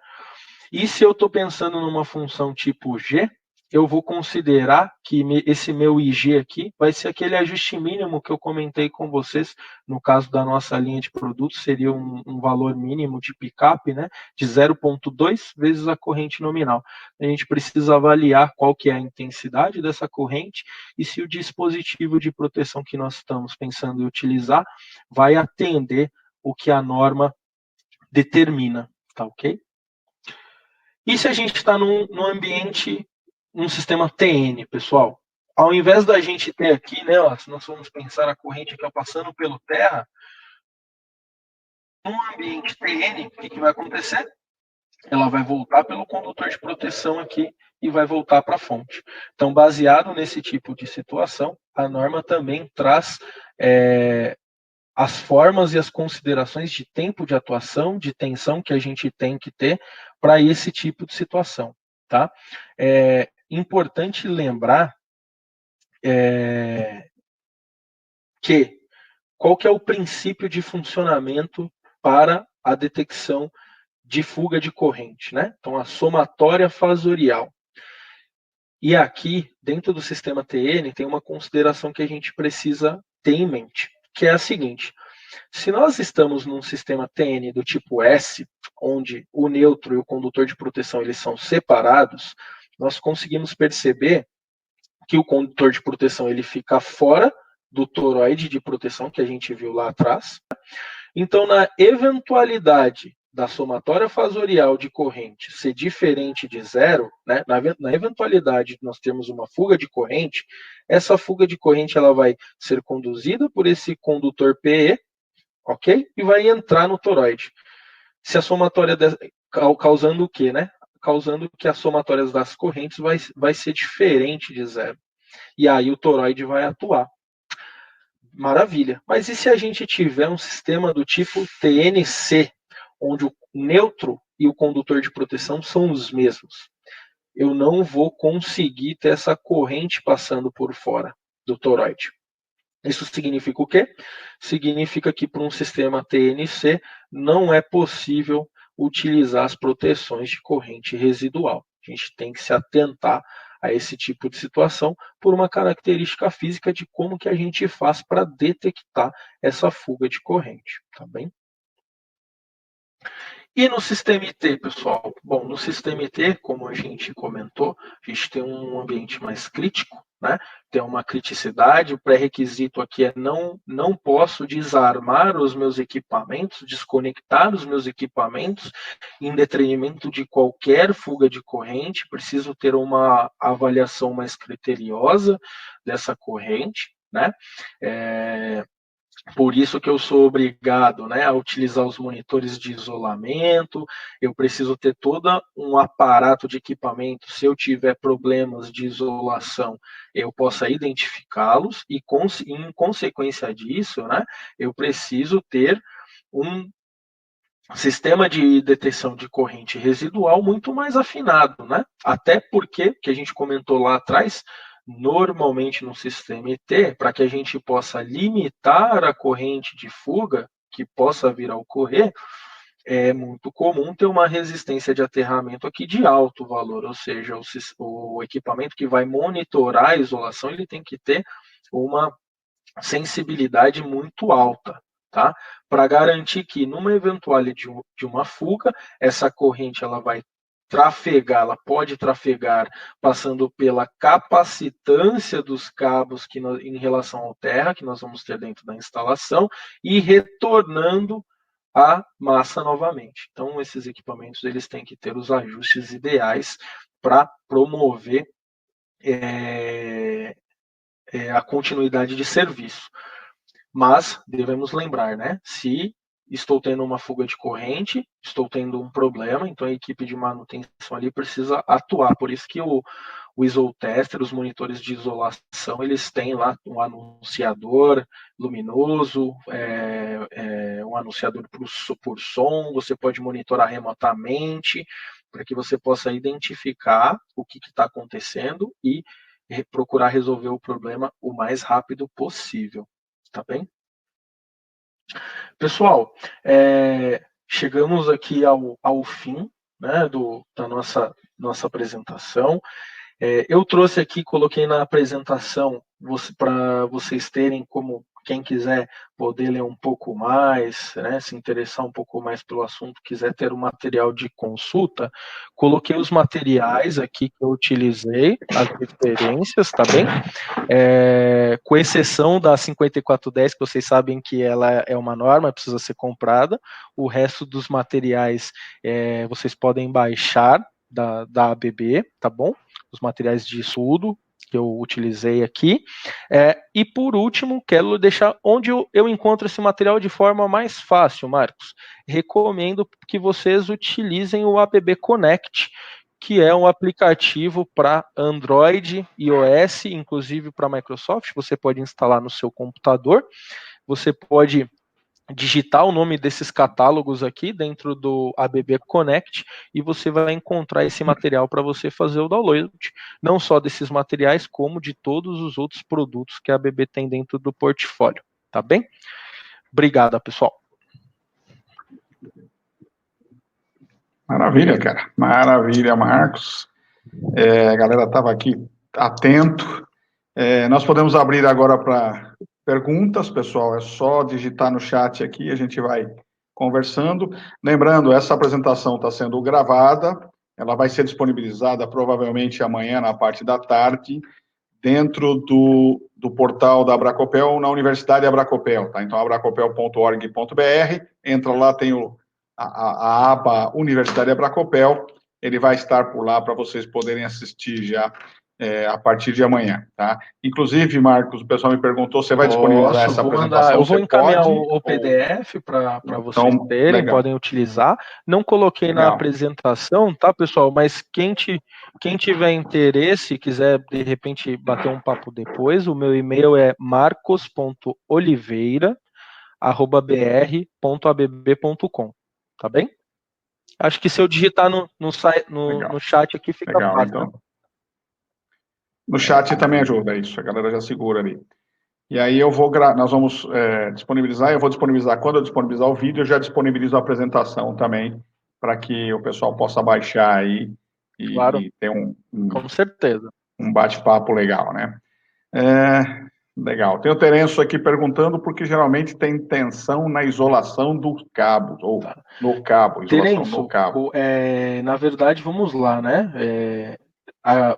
E se eu estou pensando numa função tipo G, eu vou considerar que esse meu IG aqui vai ser aquele ajuste mínimo que eu comentei com vocês, no caso da nossa linha de produtos, seria um valor mínimo de pick-up, né, de 0,2 vezes a corrente nominal. A gente precisa avaliar qual que é a intensidade dessa corrente e se o dispositivo de proteção que nós estamos pensando em utilizar vai atender o que a norma determina, tá ok? E se a gente está num ambiente, num sistema TN, pessoal? Ao invés da gente ter aqui, né, ó, se nós formos pensar a corrente aqui passando pelo terra, num ambiente TN, o que vai acontecer? Ela vai voltar pelo condutor de proteção aqui e vai voltar para a fonte. Então, baseado nesse tipo de situação, a norma também traz as formas e as considerações de tempo de atuação, de tensão que a gente tem que ter para esse tipo de situação. Tá? É importante lembrar que qual que é o princípio de funcionamento para a detecção de fuga de corrente, né? Então, a somatória fasorial. E aqui, dentro do sistema TN, tem uma consideração que a gente precisa ter em mente, que é a seguinte: se nós estamos num sistema TN do tipo S, onde o neutro e o condutor de proteção eles são separados, nós conseguimos perceber que o condutor de proteção ele fica fora do toroide de proteção que a gente viu lá atrás. Então, na eventualidade da somatória fasorial de corrente ser diferente de zero, né, na eventualidade de nós termos uma fuga de corrente, essa fuga de corrente ela vai ser conduzida por esse condutor PE, ok? E vai entrar no toroide. Se a somatória causando o quê, né? Causando que as somatórias das correntes vai ser diferente de zero. E aí o toroide vai atuar. Maravilha. Mas e se a gente tiver um sistema do tipo TNC, onde o neutro e o condutor de proteção são os mesmos? Eu não vou conseguir ter essa corrente passando por fora do toroide. Isso significa o quê? Significa que para um sistema TNC não é possível utilizar as proteções de corrente residual. A gente tem que se atentar a esse tipo de situação por uma característica física de como que a gente faz para detectar essa fuga de corrente, tá bem? E no sistema IT, pessoal? Bom, no sistema IT, como a gente comentou, a gente tem um ambiente mais crítico, né? Tem uma criticidade, o pré-requisito aqui é não posso desarmar os meus equipamentos, desconectar os meus equipamentos em detrimento de qualquer fuga de corrente, preciso ter uma avaliação mais criteriosa dessa corrente, né? Por isso que eu sou obrigado, né, a utilizar os monitores de isolamento, eu preciso ter todo um aparato de equipamento, se eu tiver problemas de isolação, eu possa identificá-los e, em consequência disso, né, eu preciso ter um sistema de detecção de corrente residual muito mais afinado, né? Até porque, que a gente comentou lá atrás, normalmente no sistema ET, para que a gente possa limitar a corrente de fuga que possa vir a ocorrer, é muito comum ter uma resistência de aterramento aqui de alto valor, ou seja, o equipamento que vai monitorar a isolação, ele tem que ter uma sensibilidade muito alta, tá? Para garantir que numa eventualidade de uma fuga, essa corrente ela vai trafegar, ela pode trafegar passando pela capacitância dos cabos em relação ao terra, que nós vamos ter dentro da instalação, e retornando a massa novamente. Então, esses equipamentos eles têm que ter os ajustes ideais para promover a continuidade de serviço. Mas devemos lembrar, né? Se estou tendo uma fuga de corrente, estou tendo um problema, então a equipe de manutenção ali precisa atuar. Por isso que o ISO-Tester, os monitores de isolação, eles têm lá um anunciador luminoso, um anunciador por som, você pode monitorar remotamente, para que você possa identificar o que está acontecendo e procurar resolver o problema o mais rápido possível. Tá bem? Pessoal, chegamos aqui ao fim, né, da nossa apresentação. Eu trouxe aqui, coloquei na apresentação para vocês terem como quem quiser poder ler um pouco mais, né, se interessar um pouco mais pelo assunto, quiser ter um material de consulta, coloquei os materiais aqui que eu utilizei, as referências, tá bem? Com exceção da 5410, que vocês sabem que ela é uma norma, precisa ser comprada, o resto dos materiais vocês podem baixar da ABB, tá bom? Os materiais de estudo que eu utilizei aqui. E por último, quero deixar onde eu encontro esse material de forma mais fácil, Marcos. Recomendo que vocês utilizem o ABB Connect, que é um aplicativo para Android, iOS, inclusive para Microsoft. Você pode instalar no seu computador. Você pode digitar o nome desses catálogos aqui dentro do ABB Connect e você vai encontrar esse material para você fazer o download, não só desses materiais, como de todos os outros produtos que a ABB tem dentro do portfólio, tá bem? Obrigado, pessoal. Maravilha, cara. Maravilha, Marcos. A galera estava aqui atento. Nós podemos abrir agora para perguntas, pessoal. É só digitar no chat aqui, a gente vai conversando. Lembrando, essa apresentação está sendo gravada, ela vai ser disponibilizada provavelmente amanhã, na parte da tarde, dentro do portal da Abracopel, na Universidade Abracopel, tá? Então, abracopel.org.br, entra lá, tem a aba Universidade Abracopel, ele vai estar por lá para vocês poderem assistir já a partir de amanhã, tá? Inclusive, Marcos, o pessoal me perguntou, você vai disponibilizar essa apresentação? Eu vou encaminhar pode, o PDF para vocês Então, terem, legal. podem utilizar. Não coloquei na apresentação, tá, pessoal? Mas quem tiver interesse, quiser de repente bater um papo depois, o meu e-mail é marcos.oliveira@br.abb.com, tá bem? Acho que se eu digitar no chat aqui fica legal, fácil. então. No chat também ajuda isso, a galera já segura ali. E aí nós vamos disponibilizar, eu vou disponibilizar, quando eu disponibilizar o vídeo, eu já disponibilizo a apresentação também, para que o pessoal possa baixar aí e ter com certeza. Um bate-papo legal, né? Legal. Tem o Terêncio aqui perguntando porque geralmente tem tensão na isolação do cabo, ou no cabo, isolação Terêncio, no cabo. Na verdade, vamos lá, né?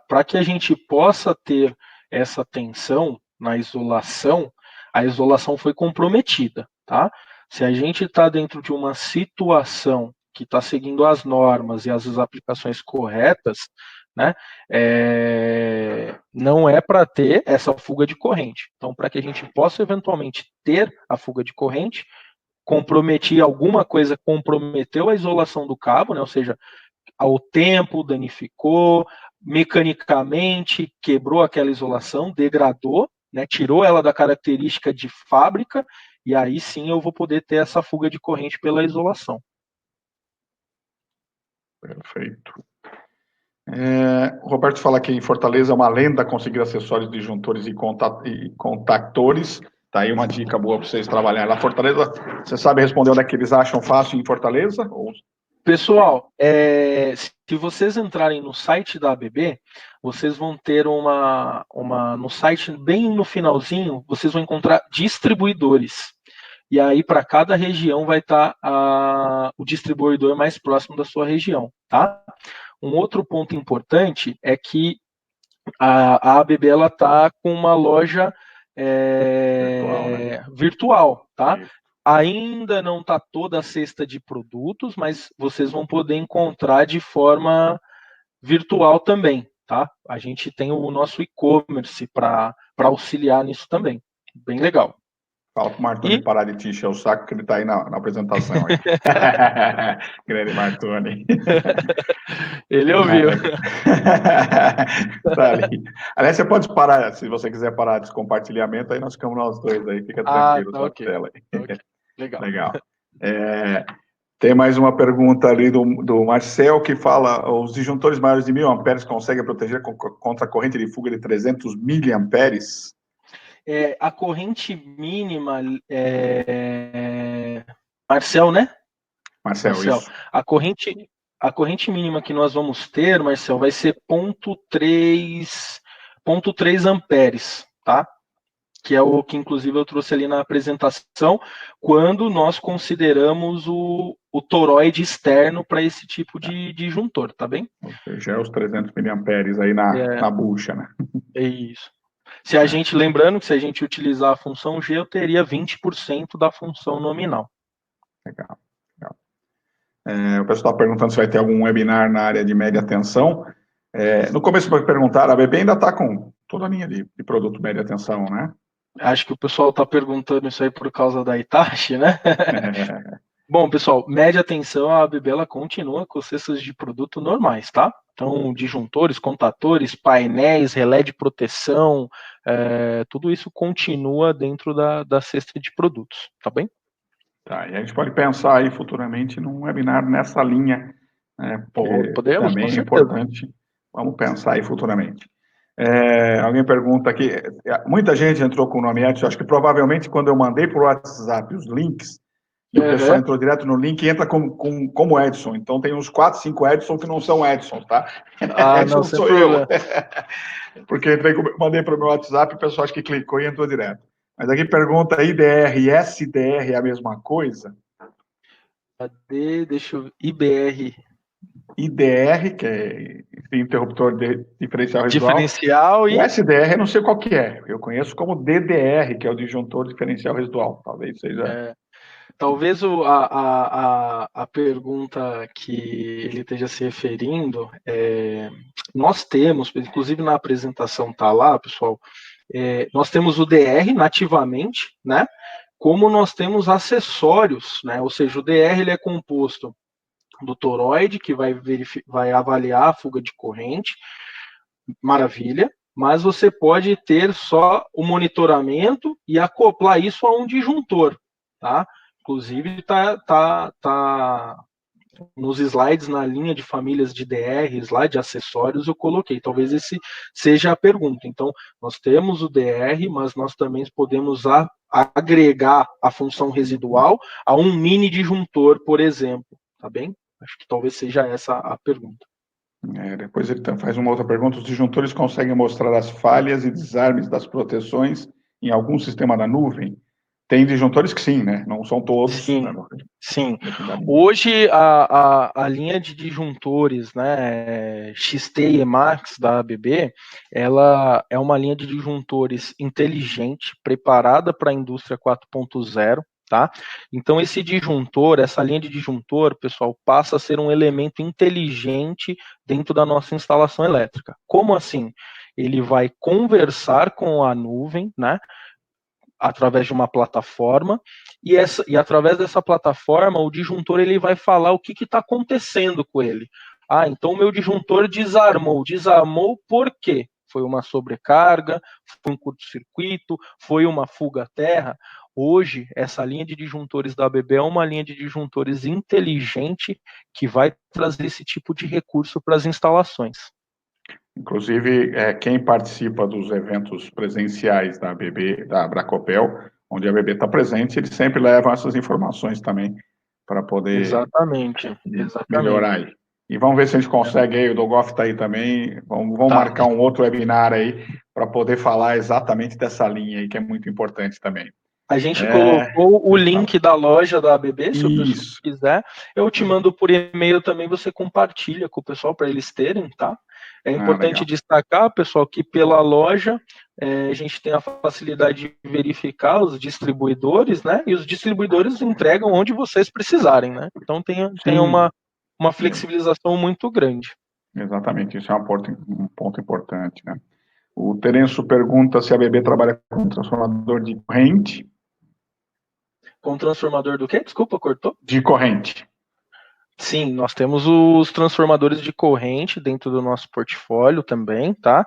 Para que a gente possa ter essa tensão na isolação, a isolação foi comprometida, tá? Se a gente está dentro de uma situação que está seguindo as normas e as aplicações corretas, né? Não é para ter essa fuga de corrente. Então, para que a gente possa eventualmente ter a fuga de corrente, alguma coisa comprometeu a isolação do cabo, né? Ou seja, ao tempo danificou, mecanicamente quebrou aquela isolação, degradou, né? Tirou ela da característica de fábrica, e aí sim eu vou poder ter essa fuga de corrente pela isolação. Perfeito. O Roberto fala que em Fortaleza é uma lenda conseguir acessórios de disjuntores e contactores. Tá aí uma dica boa para vocês trabalharem lá. Fortaleza, você sabe responder onde é que eles acham fácil em Fortaleza? Pessoal, se vocês entrarem no site da ABB, vocês vão ter no site, bem no finalzinho, vocês vão encontrar distribuidores. E aí, para cada região, vai estar o distribuidor mais próximo da sua região, tá? Um outro ponto importante é que a ABB está com uma loja virtual, tá? Ainda não está toda a cesta de produtos, mas vocês vão poder encontrar de forma virtual também, tá? A gente tem o nosso e-commerce para auxiliar nisso também. Bem legal. Fala pro Martoni parar de te encher o saco, que ele está aí na apresentação. Grande Martoni. Ele ouviu. Tá ali. Aliás, você pode parar, se você quiser parar desse compartilhamento, aí nós ficamos nós dois aí, fica tranquilo na tela aí. Okay. Legal. Tem mais uma pergunta ali do Marcel, que fala, os disjuntores maiores de 1000 amperes conseguem proteger contra a corrente de fuga de 300 miliamperes? A corrente mínima, Marcel, né? Marcel, isso. A corrente mínima que nós vamos ter, Marcel, vai ser 0,3 amperes, tá? Que é o que, inclusive, eu trouxe ali na apresentação, quando nós consideramos o toroide externo para esse tipo de juntor, tá bem? Ou seja, é os 300 miliamperes aí na bucha, né? É isso. Lembrando que se a gente utilizar a função G, eu teria 20% da função nominal. Legal. O pessoal está perguntando se vai ter algum webinar na área de média tensão. No começo perguntaram, a ABB ainda está com toda a linha de produto média tensão, né? Acho que o pessoal está perguntando isso aí por causa da Hitachi, né? Bom, pessoal, média tensão, a ABB ela continua com cestas de produto normais, tá? Então, disjuntores, contatores, painéis, relé de proteção, tudo isso continua dentro da cesta de produtos, tá bem? Tá, e a gente pode pensar aí futuramente num webinar nessa linha, né? Podemos, também com é certeza. importante. Vamos pensar aí futuramente. Alguém pergunta aqui, muita gente entrou com o nome Edson, acho que provavelmente quando eu mandei por WhatsApp os links, o pessoal entrou direto no link e entra como Edson. Então tem uns 4, 5 Edson que não são Edson, tá? Edson não sou eu. Porque mandei para o meu WhatsApp e o pessoal acho que clicou e entrou direto. Mas aqui pergunta, IDR e SDR é a mesma coisa? Deixa eu ver, IBR. IDR, que é interruptor de diferencial residual. Diferencial e... O SDR eu não sei qual que é. Eu conheço como DDR, que é o disjuntor diferencial residual. Talvez seja... Talvez a pergunta que ele esteja se referindo, nós temos, inclusive na apresentação está lá, pessoal, nós temos o DR nativamente, né? Como nós temos acessórios, né? Ou seja, o DR ele é composto do toroide, que vai avaliar a fuga de corrente, maravilha, mas você pode ter só o monitoramento e acoplar isso a um disjuntor, tá? Inclusive tá nos slides na linha de famílias de DR, slide de acessórios, eu coloquei. Talvez esse seja a pergunta. Então, nós temos o DR, mas nós também podemos agregar a função residual a um mini disjuntor, por exemplo, tá bem? Acho que talvez seja essa a pergunta. Depois ele faz uma outra pergunta. Os disjuntores conseguem mostrar as falhas e desarmes das proteções em algum sistema da nuvem? Tem disjuntores que sim, né? Não são todos. Sim, Né? sim. Hoje, a linha de disjuntores, né, XT e Emacs da ABB, ela é uma linha de disjuntores inteligente, preparada para a indústria 4.0, tá? Então, esse disjuntor, essa linha de disjuntor, pessoal, passa a ser um elemento inteligente dentro da nossa instalação elétrica. Como assim? Ele vai conversar com a nuvem, né, através de uma plataforma, e através dessa plataforma, o disjuntor ele vai falar o que está acontecendo com ele. Ah, então o meu disjuntor desarmou por quê? Foi uma sobrecarga, foi um curto-circuito, foi uma fuga à terra. Hoje, essa linha de disjuntores da ABB é uma linha de disjuntores inteligente que vai trazer esse tipo de recurso para as instalações. Inclusive, quem participa dos eventos presenciais da ABB, da Abracopel, onde a ABB está presente, eles sempre levam essas informações também para poder Exatamente. melhorar aí. E vamos ver se a gente consegue aí, o Dogoff está aí também, vamos marcar um outro webinar aí para poder falar exatamente dessa linha aí, que é muito importante também. A gente colocou o link da loja da ABB, se o pessoal quiser. Eu te mando por e-mail também, você compartilha com o pessoal para eles terem, tá? É importante destacar, pessoal, que pela loja a gente tem a facilidade de verificar os distribuidores, né? E os distribuidores entregam onde vocês precisarem, né? Então tem uma flexibilização muito grande. Exatamente, isso é um ponto importante, né? O Terenço pergunta se a ABB trabalha com transformador de corrente. Com transformador do quê? Desculpa, cortou? De corrente. Sim, nós temos os transformadores de corrente dentro do nosso portfólio também, tá?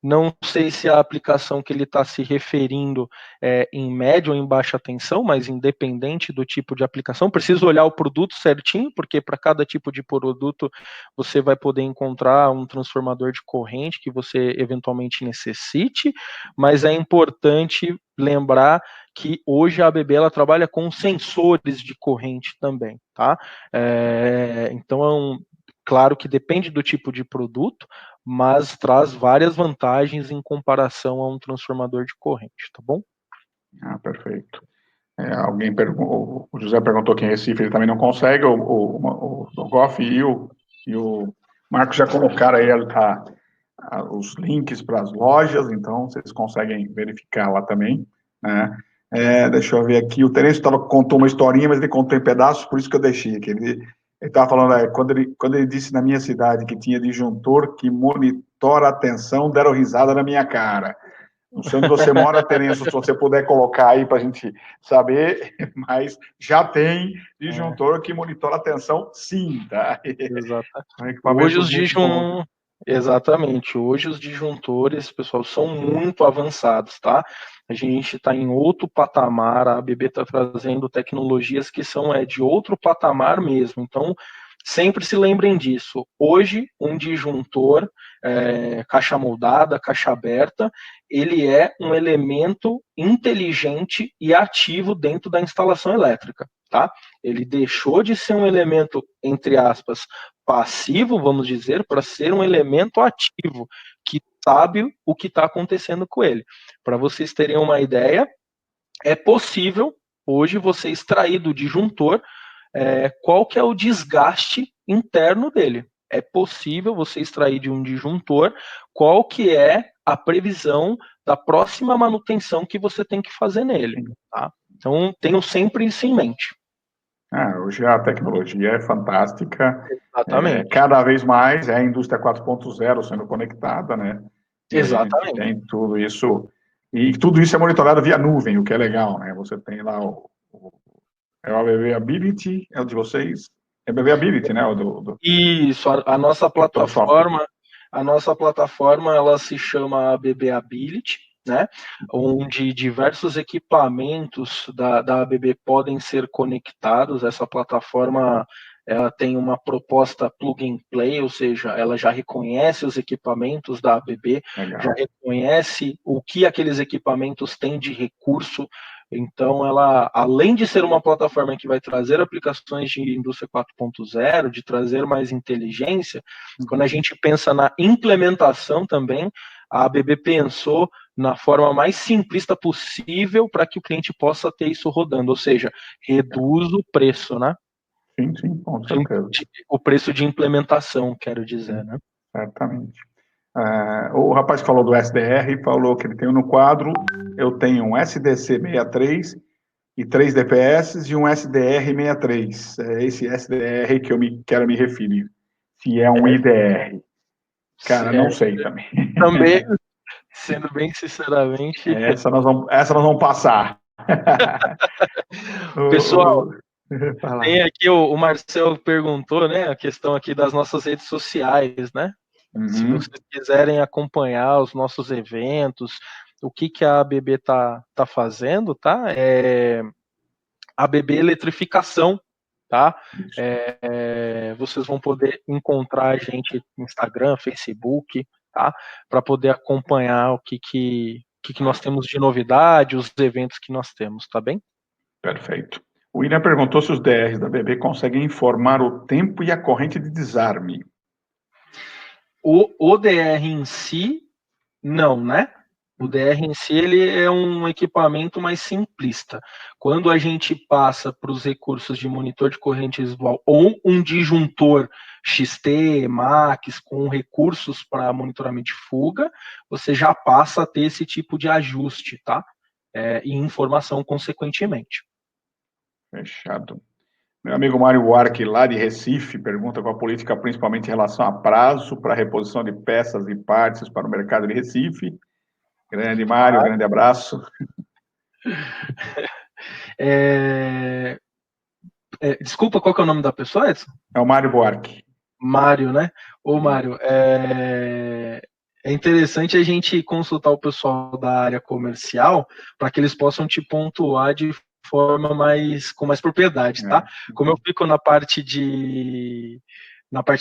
Não sei se a aplicação que ele está se referindo é em média ou em baixa tensão, mas independente do tipo de aplicação, preciso olhar o produto certinho, porque para cada tipo de produto você vai poder encontrar um transformador de corrente que você eventualmente necessite, mas é importante lembrar que hoje a ABB ela trabalha com sensores de corrente também, tá? Então, claro que depende do tipo de produto, mas traz várias vantagens em comparação a um transformador de corrente, tá bom? Perfeito. O José perguntou que em Recife ele também não consegue, o Goff e o Marcos já colocaram aí os links para as lojas, então vocês conseguem verificar lá também, né? Deixa eu ver aqui, o Terêncio contou uma historinha, mas ele contou em pedaços, por isso que eu deixei aqui. Ele estava falando, quando ele disse na minha cidade que tinha disjuntor que monitora a tensão, deram risada na minha cara. Não sei onde você mora, Terêncio, se você puder colocar aí para a gente saber, mas já tem disjuntor que monitora a tensão, sim, tá? Exatamente. Hoje os disjuntores, pessoal, são muito avançados, tá? A gente está em outro patamar, a ABB está trazendo tecnologias que são de outro patamar mesmo. Então, sempre se lembrem disso. Hoje, um disjuntor, caixa moldada, caixa aberta, ele é um elemento inteligente e ativo dentro da instalação elétrica, tá? Ele deixou de ser um elemento, entre aspas, passivo, vamos dizer, para ser um elemento ativo, que sabe o que está acontecendo com ele. Para vocês terem uma ideia, é possível hoje você extrair do disjuntor qual que é o desgaste interno dele. É possível você extrair de um disjuntor qual que é a previsão da próxima manutenção que você tem que fazer nele, tá? Então, tenham sempre isso em mente. Hoje a tecnologia é fantástica, Exatamente. cada vez mais é a indústria 4.0 sendo conectada, né? E a gente Exatamente. tem tudo isso, e tudo isso é monitorado via nuvem, o que é legal, né? Você tem lá é o ABB Ability, é o de vocês? É o ABB Ability, né? Isso, Microsoft. a nossa plataforma, ela se chama ABB Ability, né? Onde diversos equipamentos da ABB podem ser conectados. Essa plataforma, ela tem uma proposta plug and play, ou seja, ela já reconhece os equipamentos da ABB, Legal. já reconhece o que aqueles equipamentos têm de recurso. Então, ela, além de ser uma plataforma que vai trazer aplicações de indústria 4.0, de trazer mais inteligência, quando a gente pensa na implementação também, a ABB pensou na forma mais simplista possível para que o cliente possa ter isso rodando, ou seja, reduz o preço, né? Sim, com certeza. O preço de implementação, quero dizer, né? Certamente. O rapaz falou do SDR, falou que ele tem no quadro, eu tenho um SDC 63 e 3 DPS e um SDR 63. É esse SDR que eu quero me referir. Se é um IDR. Cara, não sei também. Também, sendo bem sinceramente. Essa nós vamos passar. Pessoal, tem aqui o Marcel perguntou, né, a questão aqui das nossas redes sociais, né? Se vocês quiserem acompanhar os nossos eventos, o que a ABB tá fazendo, tá? ABB Eletrificação, tá? Vocês vão poder encontrar a gente no Instagram, Facebook, tá? Para poder acompanhar o que nós temos de novidade, os eventos que nós temos, tá bem? Perfeito. O William perguntou se os DRs da ABB conseguem informar o tempo e a corrente de desarme. O DR em si, não, né? O DR em si ele é um equipamento mais simplista. Quando a gente passa para os recursos de monitor de corrente visual ou um disjuntor XT, MAX, com recursos para monitoramento de fuga, você já passa a ter esse tipo de ajuste, tá? E informação consequentemente. Fechado. Meu amigo Mário Wark, lá de Recife, pergunta qual a política, principalmente em relação a prazo para reposição de peças e partes para o mercado de Recife. Grande Mário, grande abraço. Desculpa, qual que é o nome da pessoa, Edson? É o Mário Buarque. Mário, né? Ô, Mário, é interessante a gente consultar o pessoal da área comercial para que eles possam te pontuar de forma com mais propriedade, tá? Como eu fico na parte de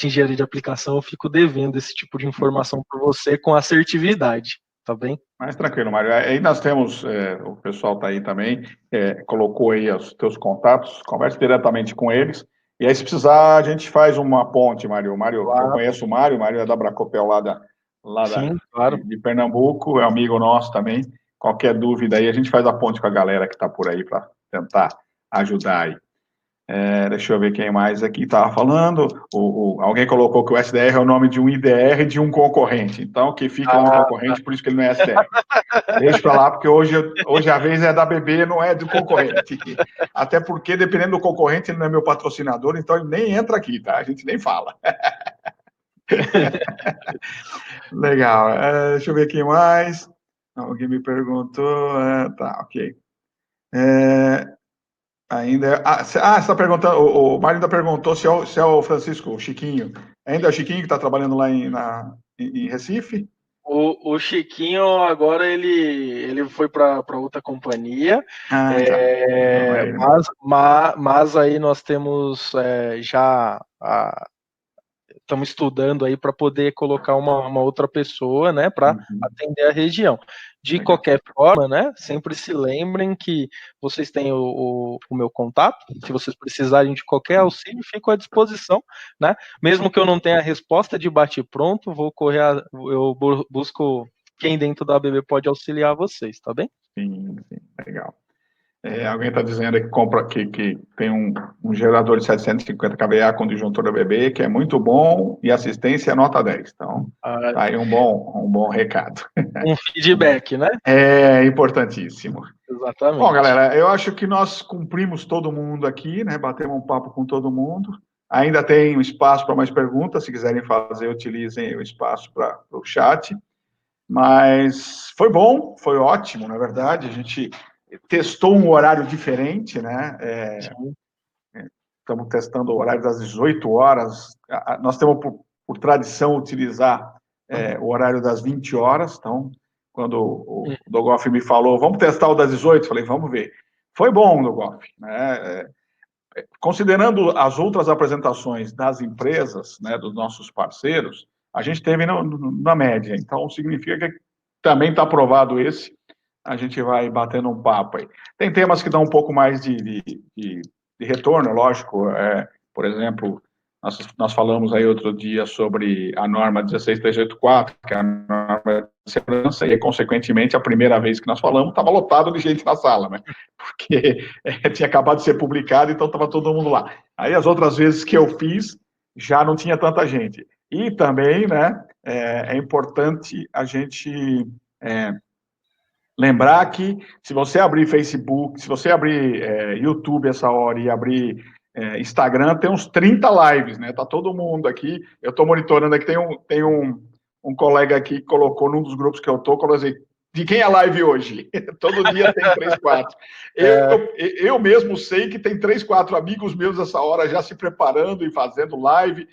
engenharia de aplicação, eu fico devendo esse tipo de informação para você com assertividade, tá bem? Mas tranquilo, Mário. Aí nós temos, o pessoal está aí também, colocou aí os teus contatos, converse diretamente com eles. E aí, se precisar, a gente faz uma ponte, Mário. Mário, claro. Eu conheço o Mário é da Bracopel Sim, claro. de Pernambuco, é amigo nosso também. Qualquer dúvida aí, a gente faz a ponte com a galera que está por aí para tentar ajudar aí. Deixa eu ver quem mais aqui estava falando. Alguém colocou que o SDR é o nome de um IDR de um concorrente. Então, que fica lá no concorrente, por isso que ele não é SDR. Deixa para lá, porque hoje a vez é da BB, não é do concorrente. Até porque, dependendo do concorrente, ele não é meu patrocinador, então ele nem entra aqui, tá? A gente nem fala. Legal. Deixa eu ver quem mais. Alguém me perguntou. Tá, ok. Ainda. Você está perguntando. O Mário ainda perguntou se é o Francisco, o Chiquinho. Ainda é o Chiquinho que está trabalhando lá em Recife? O Chiquinho agora ele foi para outra companhia, mas aí nós temos já estamos estudando aí para poder colocar uma outra pessoa, né, para atender a região. De qualquer forma, né, sempre se lembrem que vocês têm o meu contato, se vocês precisarem de qualquer auxílio, fico à disposição, né, mesmo que eu não tenha a resposta de bate-pronto, eu busco quem dentro da ABB pode auxiliar vocês, tá bem? Sim, legal. Alguém está dizendo que compra que tem um gerador de 750 kVA com disjuntor ABB, que é muito bom, e assistência é nota 10. Então, tá aí um bom recado. Um feedback, né? É importantíssimo. Exatamente. Bom, galera, eu acho que nós cumprimos todo mundo aqui, né? Batemos um papo com todo mundo. Ainda tem um espaço para mais perguntas. Se quiserem fazer, utilizem o espaço para o chat. Mas foi bom, foi ótimo, na verdade. A gente testou um horário diferente, né? Estamos testando o horário das 18 horas. Nós temos, por tradição, utilizar o horário das 20 horas. Então, quando o Dogoff me falou, vamos testar o das 18, falei, vamos ver. Foi bom, Dogoff, né? Considerando as outras apresentações das empresas, né, dos nossos parceiros, a gente teve na média. Então, significa que também está aprovado esse. A gente vai batendo um papo aí. Tem temas que dão um pouco mais de retorno, lógico. Por exemplo, nós falamos aí outro dia sobre a norma 16384, que é a norma de segurança, e, consequentemente, a primeira vez que nós falamos, estava lotado de gente na sala, né? Porque tinha acabado de ser publicado, então estava todo mundo lá. Aí, as outras vezes que eu fiz, já não tinha tanta gente. E também, né, é importante a gente lembrar que, se você abrir Facebook, se você abrir YouTube essa hora e abrir Instagram, tem uns 30 lives, né? Tá todo mundo aqui. Eu estou monitorando aqui, tem um colega aqui que colocou num dos grupos que eu estou, colocou assim, de quem é a live hoje? Todo dia tem 3, 4. Eu mesmo sei que tem 3, 4 amigos meus essa hora já se preparando e fazendo live.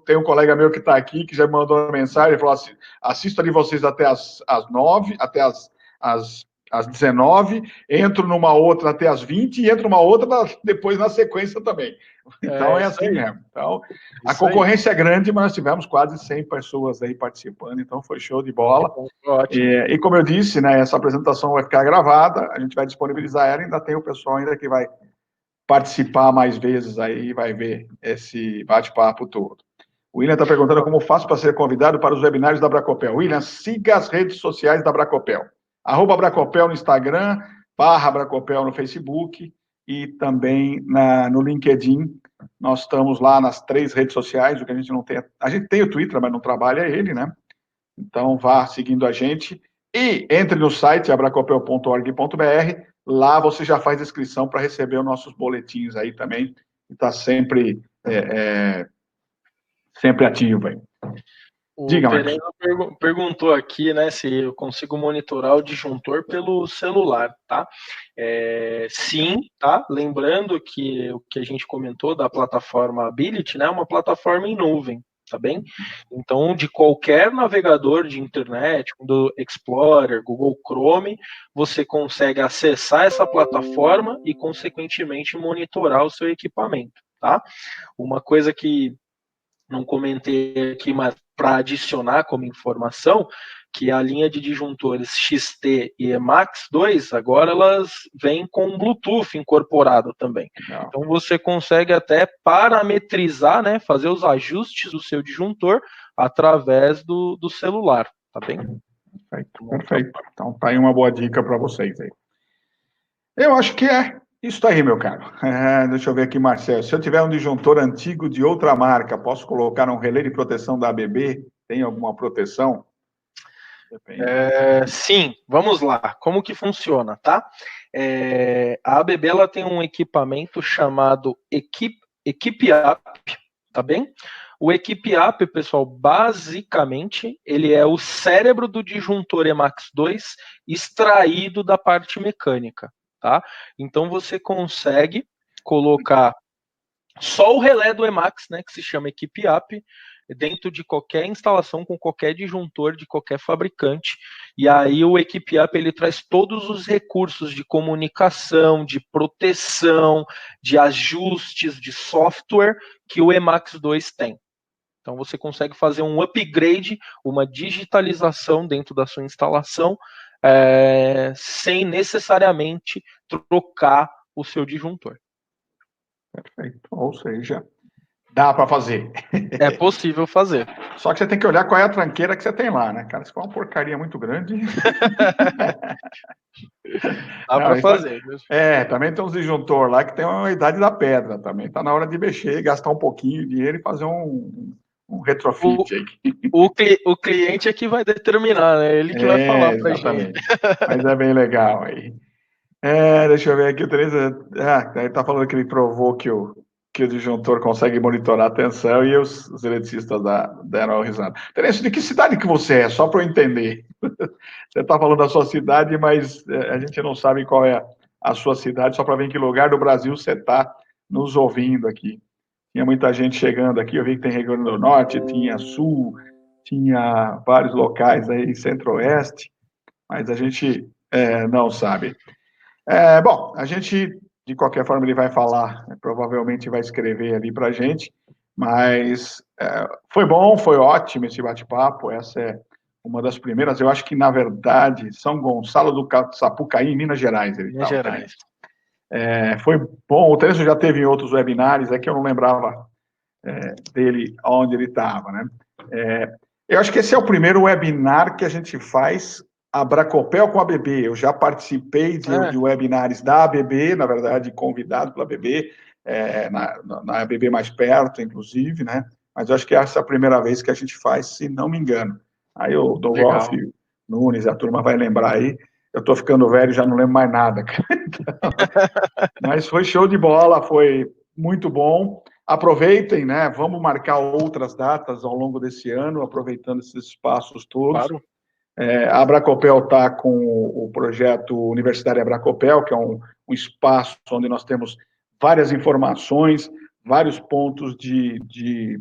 Tem um colega meu que está aqui, que já mandou uma mensagem, falou assim, assisto ali vocês até as 9, até às 19, entro numa outra até às 20 e entro numa outra depois na sequência também. Então é assim mesmo. Então, a concorrência é grande, mas nós tivemos quase 100 pessoas aí participando, então foi show de bola. Ótimo. E como eu disse, né, essa apresentação vai ficar gravada, a gente vai disponibilizar ela, ainda tem o pessoal ainda que vai participar mais vezes aí, vai ver esse bate-papo todo. O William está perguntando como faço para ser convidado para os webinários da Bracopel. William, siga as redes sociais da Bracopel. @Bracopel no Instagram, /Bracopel no Facebook e também no LinkedIn. Nós estamos lá nas 3 redes sociais, o que a gente não tem. A gente tem o Twitter, mas não trabalha ele, né? Então, vá seguindo a gente e entre no site abracopel.org.br. Lá você já faz inscrição para receber os nossos boletins aí também. Está sempre ativo aí. Diga, Marcos. O Pereira perguntou aqui, né, se eu consigo monitorar o disjuntor pelo celular, tá? Sim, tá? Lembrando que o que a gente comentou da plataforma Ability, né, é uma plataforma em nuvem, tá bem? Então, de qualquer navegador de internet, do Explorer, Google Chrome, você consegue acessar essa plataforma e, consequentemente, monitorar o seu equipamento, tá? Uma coisa que não comentei aqui, mas para adicionar como informação, que a linha de disjuntores XT e Emax 2, agora elas vêm com Bluetooth incorporado também. Não. Então você consegue até parametrizar, né, fazer os ajustes do seu disjuntor através do celular, tá bem? Perfeito. Então tá aí uma boa dica para vocês aí. Eu acho que isso aí, meu caro. Deixa eu ver aqui, Marcelo. Se eu tiver um disjuntor antigo de outra marca, posso colocar um relé de proteção da ABB? Tem alguma proteção? Sim, vamos lá. Como que funciona, tá? A ABB ela tem um equipamento chamado Equipe Up, tá bem? O Equipe Up, pessoal, basicamente, ele é o cérebro do disjuntor Emax 2 extraído da parte mecânica, tá? Então você consegue colocar só o relé do Emax, né, que se chama Equipe Up, dentro de qualquer instalação com qualquer disjuntor de qualquer fabricante. E aí o Equipe Up ele traz todos os recursos de comunicação, de proteção, de ajustes, de software que o Emax 2 tem. Então você consegue fazer um upgrade, uma digitalização dentro da sua instalação, sem necessariamente trocar o seu disjuntor. Perfeito. Ou seja, Dá para fazer. É possível fazer. Só que você tem que olhar qual é a tranqueira que você tem lá, né, cara? Se for uma porcaria muito grande... Dá para fazer. Também tem uns disjuntor lá que tem uma idade da pedra também. Tá na hora de mexer, gastar um pouquinho de dinheiro e fazer um retrofit aí. O cliente é que vai determinar, né? Ele que vai falar pra gente. Mas é bem legal aí. Deixa eu ver aqui, o Tereza. Ele tá falando que ele provou que o disjuntor consegue monitorar a tensão e os eletricistas deram risada. Tereza, de que cidade que você é? Só para eu entender. Você está falando da sua cidade, mas a gente não sabe qual é a sua cidade, só para ver em que lugar do Brasil você está nos ouvindo aqui. Tinha muita gente chegando aqui, eu vi que tem Rio Grande do Norte, tinha Sul, tinha vários locais aí, Centro-Oeste, mas a gente não sabe. Bom, a gente, de qualquer forma, ele vai falar, provavelmente vai escrever ali para a gente, mas foi bom, foi ótimo esse bate-papo, essa é uma das primeiras, eu acho que, na verdade, São Gonçalo do Sapucaí, Minas Gerais. Minas Gerais. Foi bom, o Terence já teve em outros webinários, que eu não lembrava dele, onde ele estava, né? Eu acho que esse é o primeiro webinar que a gente faz a Bracopel com a ABB. Eu já participei de webinars da ABB, na verdade, convidado pela ABB, na ABB mais perto, inclusive, né? Mas eu acho que essa é a primeira vez que a gente faz, se não me engano. Aí o Dolgoff, Nunes, a turma vai lembrar aí. Eu estou ficando velho, já não lembro mais nada. Então, mas foi show de bola, foi muito bom. Aproveitem, né? Vamos marcar outras datas ao longo desse ano, aproveitando esses espaços todos. Claro. A Abracopel está com o projeto Universidade Abracopel, que é um espaço onde nós temos várias informações, vários pontos de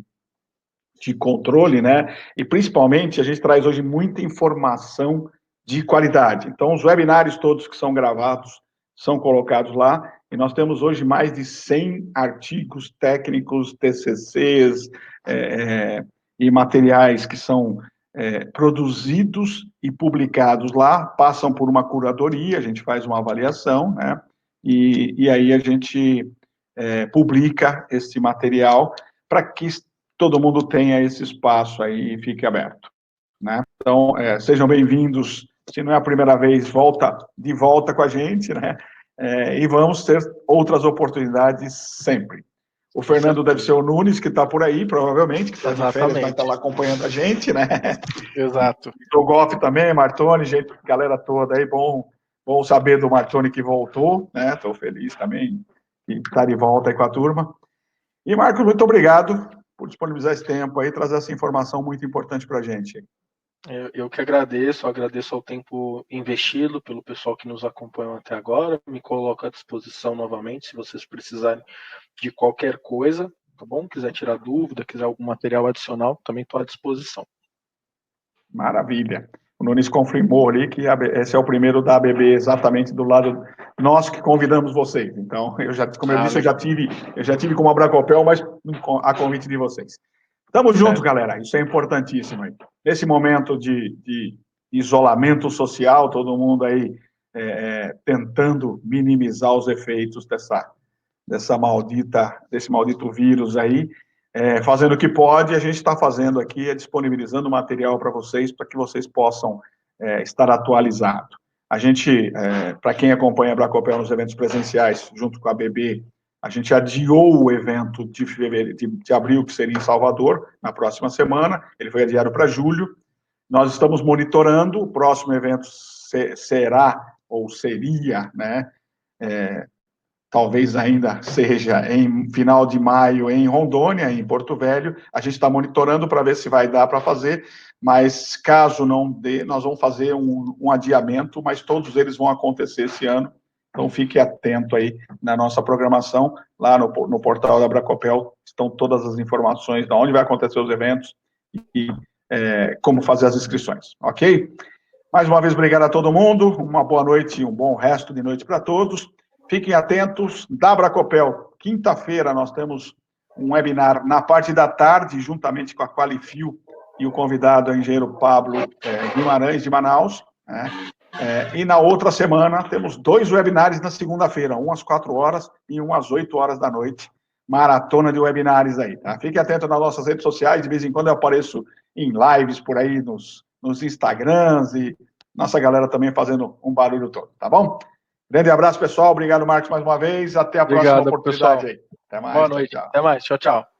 controle, né? E, principalmente, a gente traz hoje muita informação de qualidade. Então, os webinários todos que são gravados são colocados lá, e nós temos hoje mais de 100 artigos técnicos, TCCs e materiais que são produzidos e publicados lá, passam por uma curadoria, a gente faz uma avaliação, né? E aí a gente publica esse material para que todo mundo tenha esse espaço aí e fique aberto, né? Então, sejam bem-vindos. Se não é a primeira vez, de volta com a gente, né? E vamos ter outras oportunidades sempre. O Fernando deve ser o Nunes, que está por aí, provavelmente, que está de férias, vai estar lá acompanhando a gente, né? Exato. O Goff também, Martoni, galera toda aí, bom saber do Martoni que voltou, né? Estou feliz também de estar de volta aí com a turma. E, Marcos, muito obrigado por disponibilizar esse tempo aí, trazer essa informação muito importante para a gente. Eu que agradeço ao tempo investido pelo pessoal que nos acompanhou até agora, me coloco à disposição novamente, se vocês precisarem de qualquer coisa, tá bom? Quiser tirar dúvida, quiser algum material adicional, também estou à disposição. Maravilha. O Nunes confirmou ali que esse é o primeiro da ABB, exatamente do lado nosso que convidamos vocês. Então, como eu disse, eu já tive como Abracopel, mas a convite de vocês. Estamos juntos, galera. Isso é importantíssimo aí. Nesse momento de isolamento social, todo mundo aí tentando minimizar os efeitos desse maldito vírus aí, fazendo o que pode, a gente está fazendo aqui, disponibilizando material para vocês, para que vocês possam estar atualizados. A gente, para quem acompanha a Bracopel nos eventos presenciais, junto com a ABB, a gente adiou o evento de abril, que seria em Salvador, na próxima semana, ele foi adiado para julho. Nós estamos monitorando, o próximo evento será, ou seria, né, talvez ainda seja em final de maio em Rondônia, em Porto Velho. A gente está monitorando para ver se vai dar para fazer, mas caso não dê, nós vamos fazer um adiamento, mas todos eles vão acontecer esse ano. Então, fique atento aí na nossa programação, lá no portal da Abracopel, estão todas as informações de onde vai acontecer os eventos e como fazer as inscrições, ok? Mais uma vez, obrigado a todo mundo, uma boa noite e um bom resto de noite para todos. Fiquem atentos, da Abracopel, quinta-feira nós temos um webinar na parte da tarde, juntamente com a Qualifil e o convidado é o engenheiro Pablo Guimarães, de Manaus, né? E na outra semana temos 2 webinars na segunda-feira, um às 4 horas e um às 8 horas da noite, maratona de webinários aí, tá? Fique atento nas nossas redes sociais, de vez em quando eu apareço em lives por aí nos Instagrams e nossa galera também fazendo um barulho todo, tá bom? Grande abraço, pessoal. Obrigado, Marcos, mais uma vez. Até a próxima Obrigado, oportunidade pessoal. aí. Até mais. Boa Tchau, noite. tchau. Até mais. Tchau, tchau.